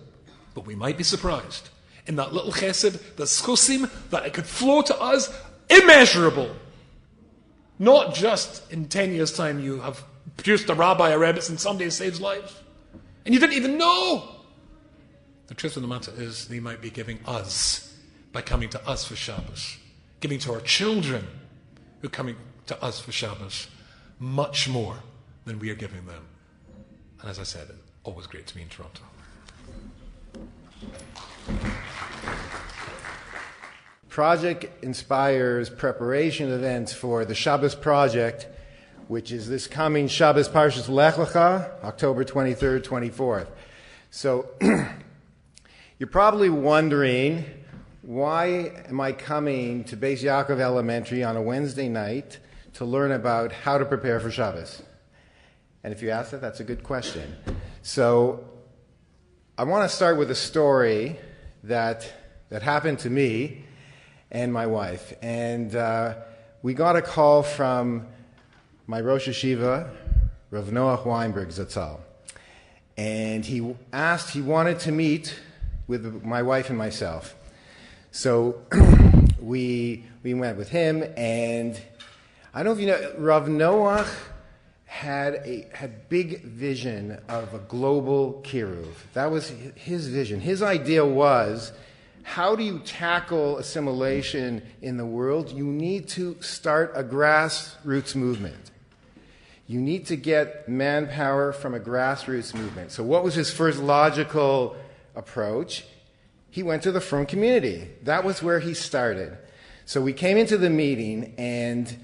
But we might be surprised. In that little chesed, the schusim, that it could flow to us immeasurable. Not just in 10 years' time you have produced a rabbi, a rebbe, and somebody saves lives. And you didn't even know. The truth of the matter is they might be giving us by coming to us for Shabbos. Giving to our children who are coming to us for Shabbos much more than we are giving them. And as I said, it's always great to be in Toronto. Project inspires preparation events for the Shabbos Project, which is this coming Shabbos Parshas Lech Lecha, October 23rd, 24th. So you're probably wondering, why am I coming to Beis Yaakov Elementary on a Wednesday night to learn about how to prepare for Shabbos? And if you ask that, that's a good question. So I want to start with a story that happened to me and my wife. And we got a call from my Rosh Yeshiva, Rav Noach Weinberg Zatzal. And he wanted to meet with my wife and myself. So we went with him, and I don't know if you know, Rav Noach had big vision of a global kiruv. That was his vision. His idea was, how do you tackle assimilation in the world? You need to start a grassroots movement. You need to get manpower from a grassroots movement. So what was his first logical approach? He went to the frum community. That was where he started. So we came into the meeting, and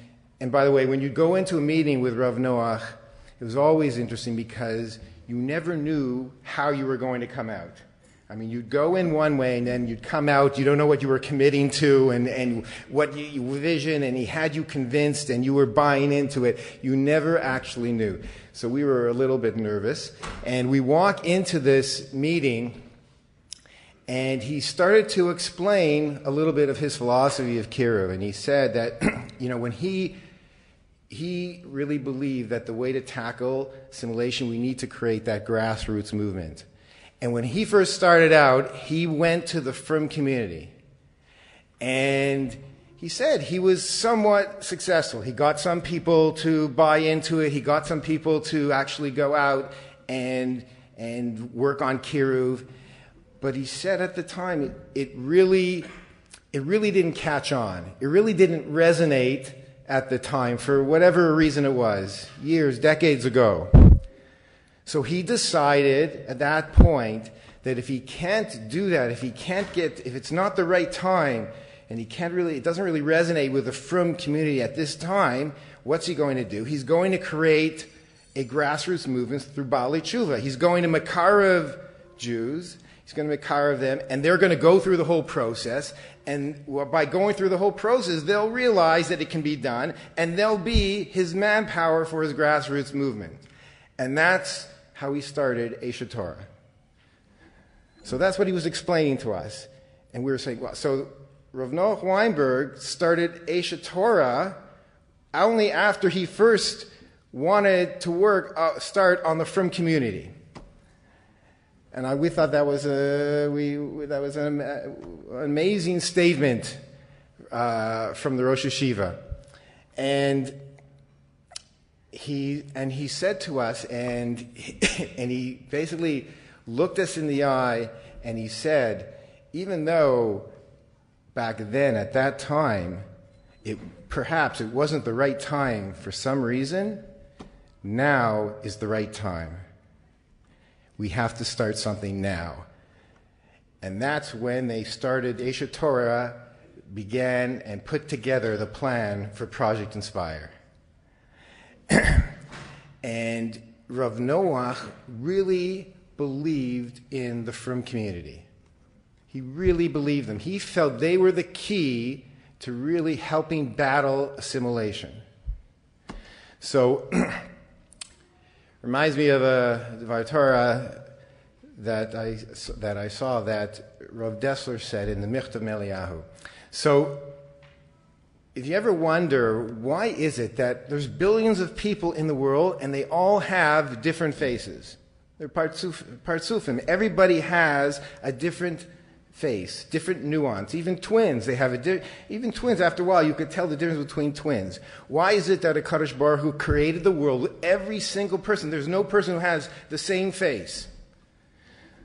by the way, when you go into a meeting with Rav Noach, it was always interesting because you never knew how you were going to come out. I mean, you'd go in one way, and then you'd come out, you don't know what you were committing to and what you vision, and he had you convinced, and you were buying into it. You never actually knew. So we were a little bit nervous, and we walk into this meeting, and he started to explain a little bit of his philosophy of kiruv, and he said that, when he really believed that the way to tackle assimilation, we need to create that grassroots movement. And when he first started out, he went to the frum community. And he said he was somewhat successful. He got some people to buy into it. He got some people to actually go out and work on kiruv. But he said at the time, it really didn't catch on. It really didn't resonate at the time for whatever reason it was, years, decades ago. So he decided at that point that if he can't do that, if it's not the right time, and it doesn't really resonate with the frum community at this time, what's he going to do? He's going to create a grassroots movement through Baalei Tshuva. He's going to makarev Jews. He's going to makarev them, and they're going to go through the whole process. And by going through the whole process, they'll realize that it can be done, and they'll be his manpower for his grassroots movement. And that's how he started Eshet Torah. So that's what he was explaining to us. And we were saying, well, so Rav Noach Weinberg started Eshet Torah only after he first wanted to start on the frum community. And we thought that was an amazing statement from the Rosh Yeshiva. And he said to us, and he basically looked us in the eye, and he said, even though back then, at that time, perhaps it wasn't the right time for some reason, now is the right time. We have to start something now. And that's when they started, Eshet Torah began and put together the plan for Project Inspire. And Rav Noach really believed in the Frum community. He really believed them. He felt they were the key to really helping battle assimilation. So, reminds me of a Dvar Torah that I saw that Rav Dessler said in the Michtav Meliyahu. So, if you ever wonder, why is it that there's billions of people in the world and they all have different faces? They're partsufim. Everybody has a different face, different nuance. Even twins, they have even twins, after a while, you could tell the difference between twins. Why is it that a Kadosh Baruch Hu created the world, every single person, there's no person who has the same face?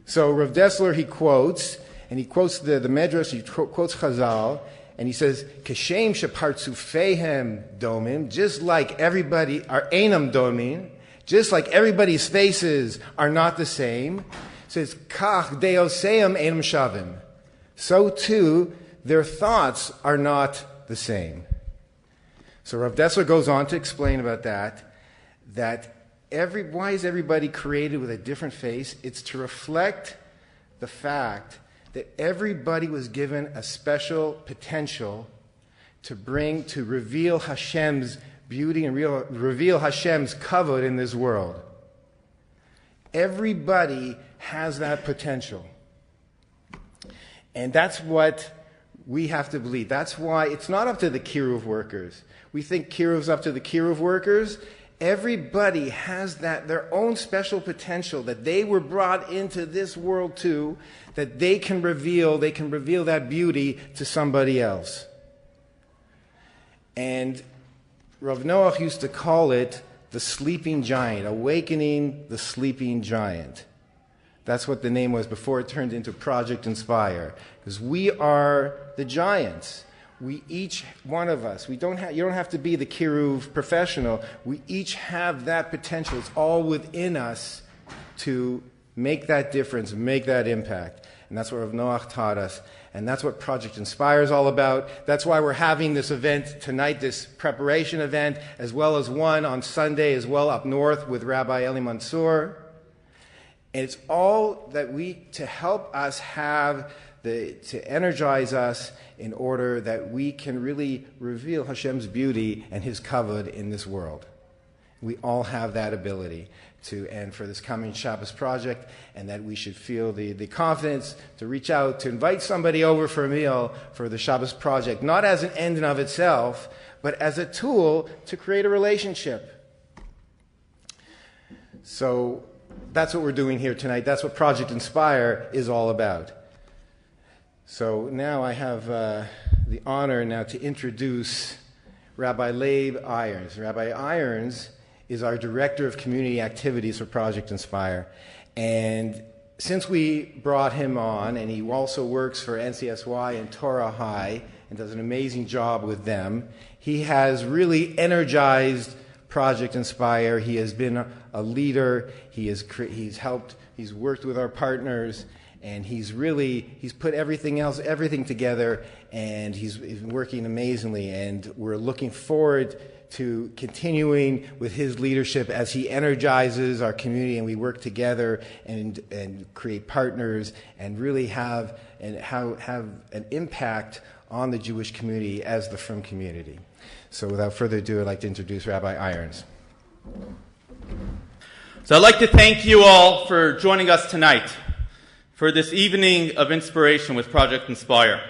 So Rav Dessler, he quotes the Medrash, he quotes Chazal, and he says, Kashem shepartzufehem domim, just like everybody are einam domim, just like everybody's faces are not the same. It says, Kach deoseim einam shavim. So too, their thoughts are not the same. So Rav Dessler goes on to explain about that why is everybody created with a different face? It's to reflect the fact that everybody was given a special potential to reveal Hashem's beauty and reveal Hashem's kavod in this world. Everybody has that potential. And that's what we have to believe. That's why it's not up to the kiruv workers. We think kiruv's up to the kiruv workers. Everybody has their own special potential that they were brought into this world to, that they can reveal that beauty to somebody else. And Rav Noach used to call it the sleeping giant, awakening the sleeping giant. That's what the name was before it turned into Project Inspire. Because we are the giants. We each one of us, you don't have to be the kiruv professional. We each have that potential. It's all within us to make that difference, make that impact. And that's what Rav Noach taught us. And that's what Project Inspire is all about. That's why we're having this event tonight, this preparation event, as well as one on Sunday as well up north with Rabbi Eli Mansour. And it's all to help us to energize us in order that we can really reveal Hashem's beauty and His kavod in this world. We all have that ability and for this coming Shabbos project, and that we should feel the confidence to reach out, to invite somebody over for a meal for the Shabbos project, not as an end in of itself, but as a tool to create a relationship. So that's what we're doing here tonight. That's what Project Inspire is all about. So now I have the honor now to introduce Rabbi Leib Irons. Rabbi Irons is our Director of Community Activities for Project Inspire. And since we brought him on, and he also works for NCSY and Torah High and does an amazing job with them, he has really energized Project Inspire. He has been a leader. He's worked with our partners, and he's put everything together, and he's working amazingly. And we're looking forward to continuing with his leadership as he energizes our community, and we work together and create partners and really have an impact on the Jewish community as the Frum community. So without further ado, I'd like to introduce Rabbi Irons. So I'd like to thank you all for joining us tonight for this evening of inspiration with Project Inspire.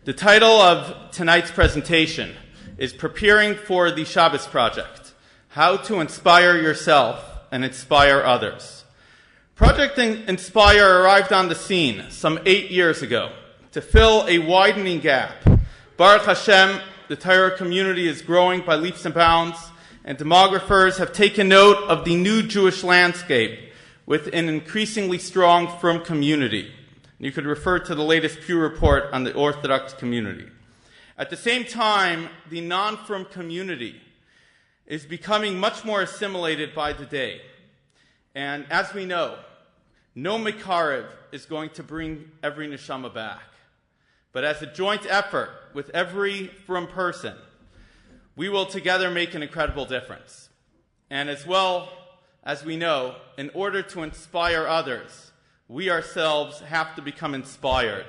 The title of tonight's presentation is Preparing for the Shabbos Project, How to Inspire Yourself and Inspire Others. Project Inspire arrived on the scene some 8 years ago to fill a widening gap. Baruch Hashem, the Torah community is growing by leaps and bounds, and demographers have taken note of the new Jewish landscape with an increasingly strong Frum community. You could refer to the latest Pew report on the Orthodox community. At the same time, the non-Frum community is becoming much more assimilated by the day. And as we know, No Mekarev is going to bring every neshama back. But as a joint effort with every frum person, we will together make an incredible difference. And as well as we know, in order to inspire others, we ourselves have to become inspired.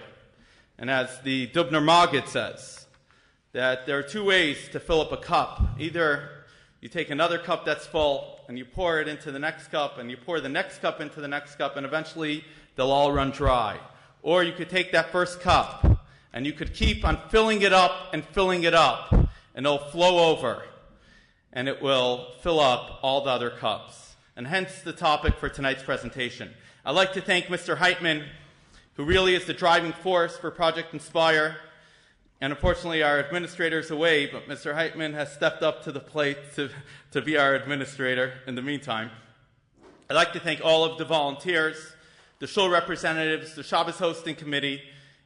And as the Dubner Maggid says, that there are two ways to fill up a cup. Either you take another cup that's full and you pour it into the next cup, and you pour the next cup into the next cup, and eventually they'll all run dry. Or you could take that first cup and you could keep on filling it up, and it'll flow over, and it will fill up all the other cups. And hence the topic for tonight's presentation. I'd like to thank Mr. Heitman, who really is the driving force for Project Inspire. And unfortunately, our administrator is away, but Mr. Heitman has stepped up to the plate to be our administrator in the meantime. I'd like to thank all of the volunteers, the shul representatives, the Shabbos hosting committee,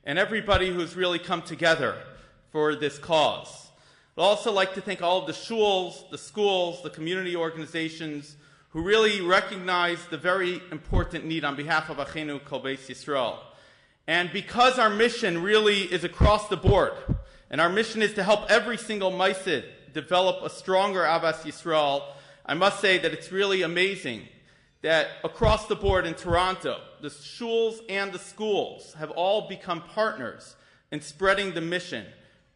and everybody who's really come together for this cause. I'd also like to thank all of the shuls, the schools, the community organizations who really recognize the very important need on behalf of Achenu Kol Beis Yisrael. And because our mission really is across the board, and our mission is to help every single Maisid develop a stronger Ahavas Yisrael, I must say that it's really amazing that across the board in Toronto, the shuls and the schools have all become partners in spreading the mission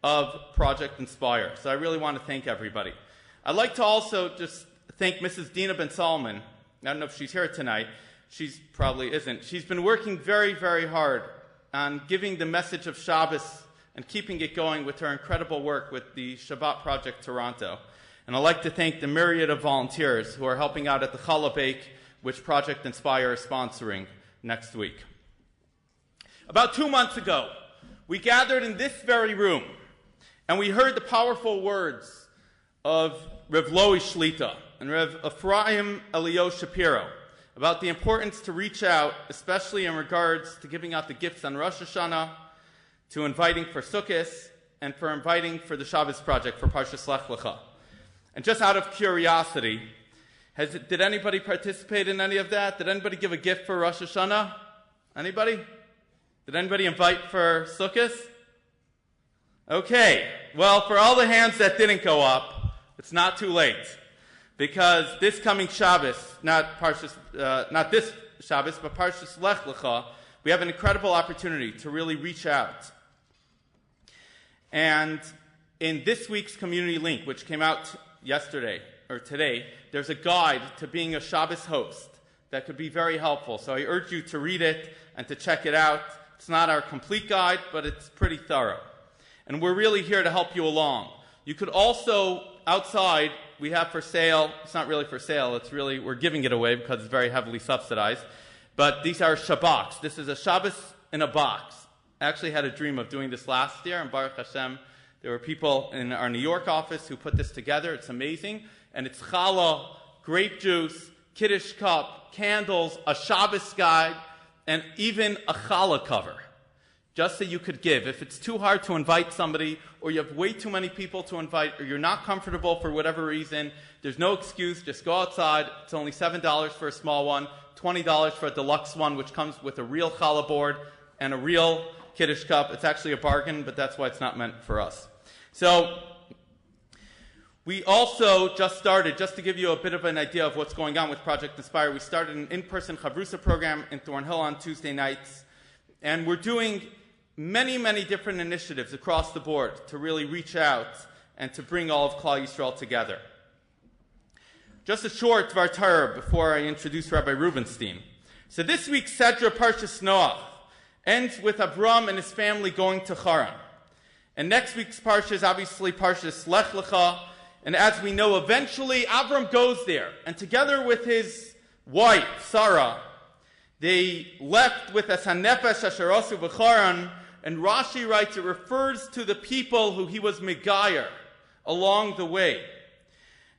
of Project Inspire. So I really want to thank everybody. I'd like to also just thank Mrs. Dina Ben Solomon. I don't know if she's here tonight. She probably isn't. She's been working very, very hard on giving the message of Shabbos and keeping it going with her incredible work with the Shabbat Project Toronto. And I'd like to thank the myriad of volunteers who are helping out at the Challah Bake, which Project Inspire is sponsoring next week. About 2 months ago, we gathered in this very room, and we heard the powerful words of Rev Loi Shlita and Rev Ephraim Elio Shapiro about the importance to reach out, especially in regards to giving out the gifts on Rosh Hashanah, to inviting for Sukkot, and for inviting for the Shabbos Project for Parshas Lech Lecha. And just out of curiosity, did anybody participate in any of that? Did anybody give a gift for Rosh Hashanah? Anybody? Did anybody invite for Sukkot? Okay. Well, for all the hands that didn't go up, it's not too late. Because this coming Shabbos, not this Shabbos, but Parshas Lech Lecha, we have an incredible opportunity to really reach out. And in this week's Community Link, which came out yesterday, or today, there's a guide to being a Shabbos host that could be very helpful. So I urge you to read it and to check it out. It's not our complete guide, but it's pretty thorough. And we're really here to help you along. You could also, outside, we have for sale, it's not really for sale, it's really, we're giving it away because it's very heavily subsidized. But these are Shabbos. This is a Shabbos in a box. I actually had a dream of doing this last year, and Baruch Hashem, there were people in our New York office who put this together. It's amazing. And it's challah, grape juice, kiddush cup, candles, a Shabbos guide, and even a challah cover. Just so you could give. If it's too hard to invite somebody, or you have way too many people to invite, or you're not comfortable for whatever reason, there's no excuse. Just go outside. It's only $7 for a small one, $20 for a deluxe one, which comes with a real challah board and a real kiddush cup. It's actually a bargain, but that's why it's not meant for us. So, we also just started, just to give you a bit of an idea of what's going on with Project Inspire, we started an in-person Chavrusa program in Thornhill on Tuesday nights. And we're doing many, many different initiatives across the board to really reach out and to bring all of Klal Yisrael together. Just a short Dvar Torah before I introduce Rabbi Rubinstein. So this week's Sedra Parshas Noach ends with Abram and his family going to Haran. And next week's Parsha is obviously Parshas Lech Lecha. And as we know, eventually Abram goes there. And together with his wife, Sarah, they left with Es HaNefesh Asher Osu B'Charan, and Rashi writes it refers to the people who he was Megayer along the way.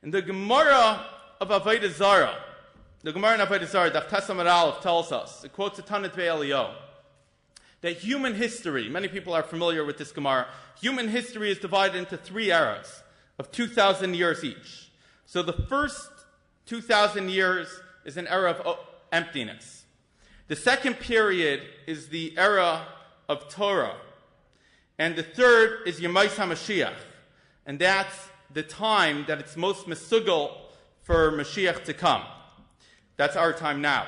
And the Gemara of Avodah Zarah, the Gemara in Avodah Zarah, Daf Tes Amud Aleph, tells us, it quotes a Tanit Ve'Eliyahu, that human history, many people are familiar with this Gemara, human history is divided into 3 eras of 2,000 years each. So the first 2,000 years is an era of emptiness. The second period is the era of Torah. And the third is Yemais HaMashiach. And that's the time that it's most mesugal for Mashiach to come. That's our time now.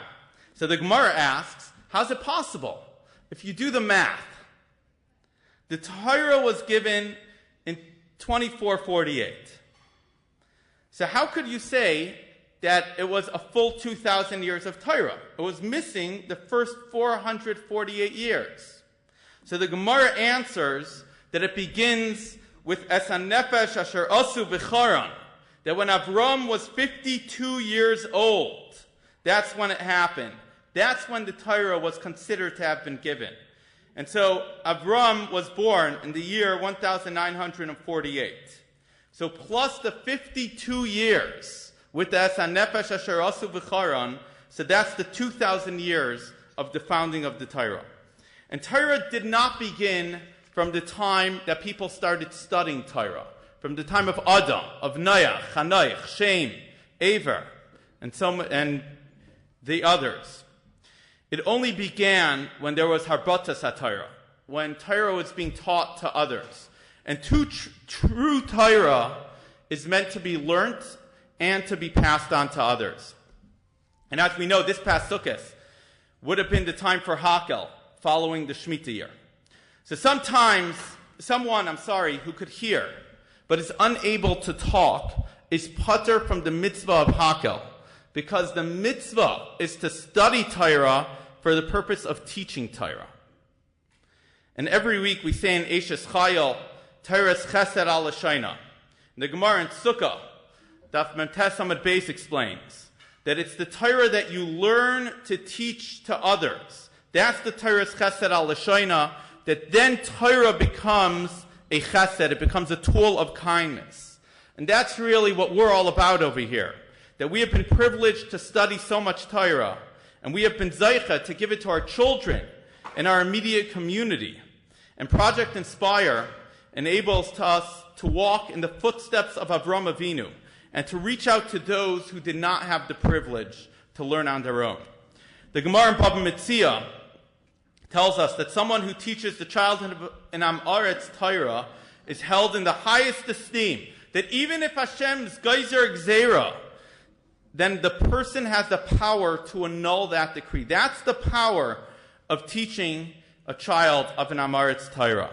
So the Gemara asks, how's it possible? If you do the math, the Torah was given in 2448. So how could you say that it was a full 2,000 years of Torah? It was missing the first 448 years. So the Gemara answers that it begins with Esan Nefesh Asher Asu B'Charan, that when Avram was 52 years old, that's when it happened. That's when the Torah was considered to have been given. And so Avram was born in the year 1948. So plus the 52 years with the Esan Nefesh Asher Asu V'Charan, so that's the 2,000 years of the founding of the Torah. And Torah did not begin from the time that people started studying Torah, from the time of Adam, of Noach, Hanoich, Shem, Aver, and the others. It only began when there was Harbatas HaTorah, when Torah was being taught to others. And true Torah is meant to be learnt and to be passed on to others. And as we know, this past Sukkot would have been the time for Hakel, following the Shemitah year. So sometimes, someone who could hear, but is unable to talk, is patur from the mitzvah of Hakel, because the mitzvah is to study Torah for the purpose of teaching Torah. And every week we say in Eishes Chayil, Torah's Chesed al Lashaina. The Gemara in Sukkah, Daf Memtes Amud Beis explains that it's the Torah that you learn to teach to others. That's the Torah's Chesed al Lashaina, that then Torah becomes a chesed, it becomes a tool of kindness. And that's really what we're all about over here. That we have been privileged to study so much Torah, and we have been zeicha to give it to our children and our immediate community. And Project Inspire enables us to walk in the footsteps of Avram Avinu, and to reach out to those who did not have the privilege to learn on their own. The Gemara in Baba Metzia tells us that someone who teaches the child in Am Aretz Torah is held in the highest esteem. That even if Hashem's geyser gzeira, then the person has the power to annul that decree. That's the power of teaching a child of an Am Aretz Torah.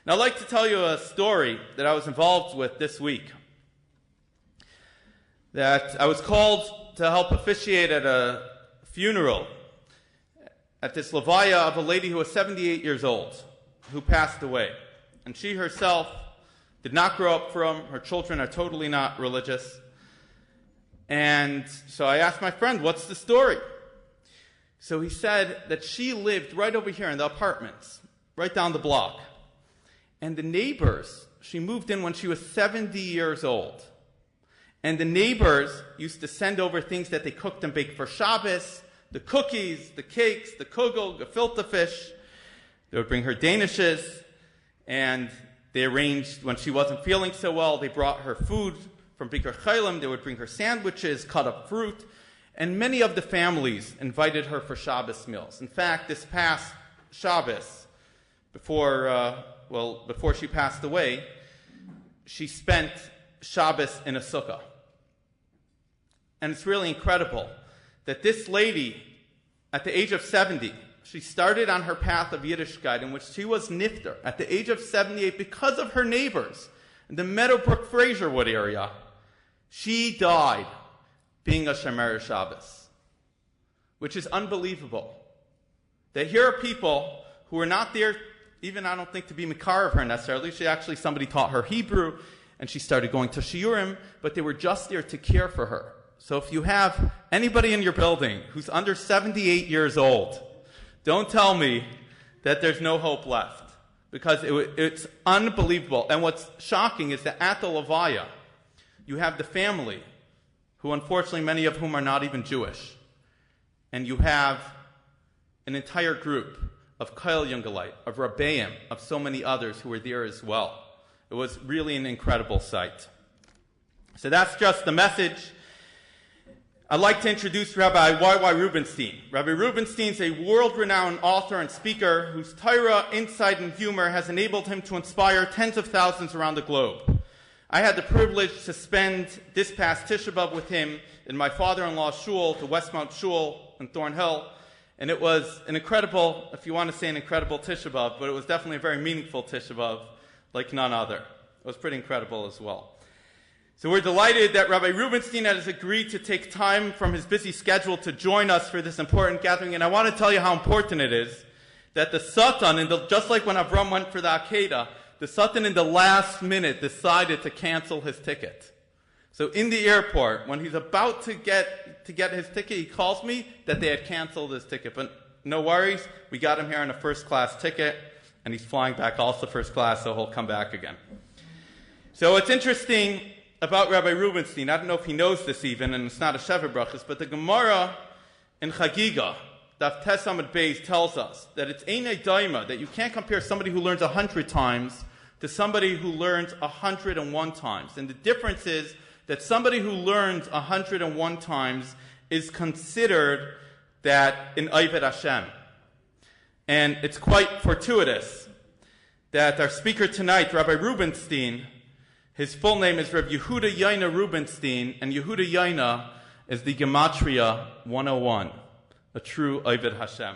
Now I'd like to tell you a story that I was involved with this week. That I was called to help officiate at a funeral at this levaya of a lady who was 78 years old, who passed away. And she herself did not grow up from, her children are totally not religious. And so I asked my friend, what's the story? So he said that she lived right over here in the apartments, right down the block. And the neighbors, she moved in when she was 70 years old. And the neighbors used to send over things that they cooked and baked for Shabbos, the cookies, the cakes, the kugel, gefilte fish. They would bring her danishes, and they arranged, when she wasn't feeling so well, they brought her food from Bikur Chaylim. They would bring her sandwiches, cut up fruit, and many of the families invited her for Shabbos meals. In fact, this past Shabbos, before she passed away, she spent Shabbos in a sukkah. And it's really incredible that this lady, at the age of 70, she started on her path of Yiddishkeit, in which she was nifter at the age of 78 because of her neighbors in the Meadowbrook Fraserwood area. She died being a Shomer Shabbos, which is unbelievable. That here are people who are not there, even I don't think to be Makar of her necessarily. Somebody taught her Hebrew, and she started going to Shiurim, but they were just there to care for her. So if you have anybody in your building who's under 78 years old, don't tell me that there's no hope left, because it's unbelievable. And what's shocking is that at the Levaya, you have the family, who unfortunately many of whom are not even Jewish, and you have an entire group of Kyle Yungalite, of Rabbeim, of so many others who were there as well. It was really an incredible sight. So that's just the message. I'd like to introduce Rabbi Rubinstein. Rabbi Rubinstein is a world-renowned author and speaker whose Torah, insight, and humor has enabled him to inspire tens of thousands around the globe. I had the privilege to spend this past Tisha B'Av with him in my father-in-law's shul, the Westmount Shul in Thornhill, and it was an incredible, if you want to say an incredible Tisha B'Av, but it was definitely a very meaningful Tisha B'Av like none other. It was pretty incredible as well. So we're delighted that Rabbi Rubinstein has agreed to take time from his busy schedule to join us for this important gathering. And I want to tell you how important it is that the Satan, just like when Avram went for the Akedah, the Satan in the last minute decided to cancel his ticket. So in the airport, when he's about to get his ticket, he calls me that they had canceled his ticket. But no worries, we got him here on a first-class ticket, and he's flying back also first class, so he'll come back again. So it's interesting about Rabbi Rubinstein. I don't know if he knows this even, and it's not a Sheva Brachas, but the Gemara in Chagiga, Daf Tes Amud Beis, tells us that it's Einei Daima, that you can't compare somebody who learns 100 times to somebody who learns 101 times. And the difference is that somebody who learns 101 times is considered that an Oved Hashem. And it's quite fortuitous that our speaker tonight, Rabbi Rubinstein, his full name is Rabbi Yehuda Yaina Rubinstein, and Yehuda Yaina is the Gematria 101, a true Oved Hashem.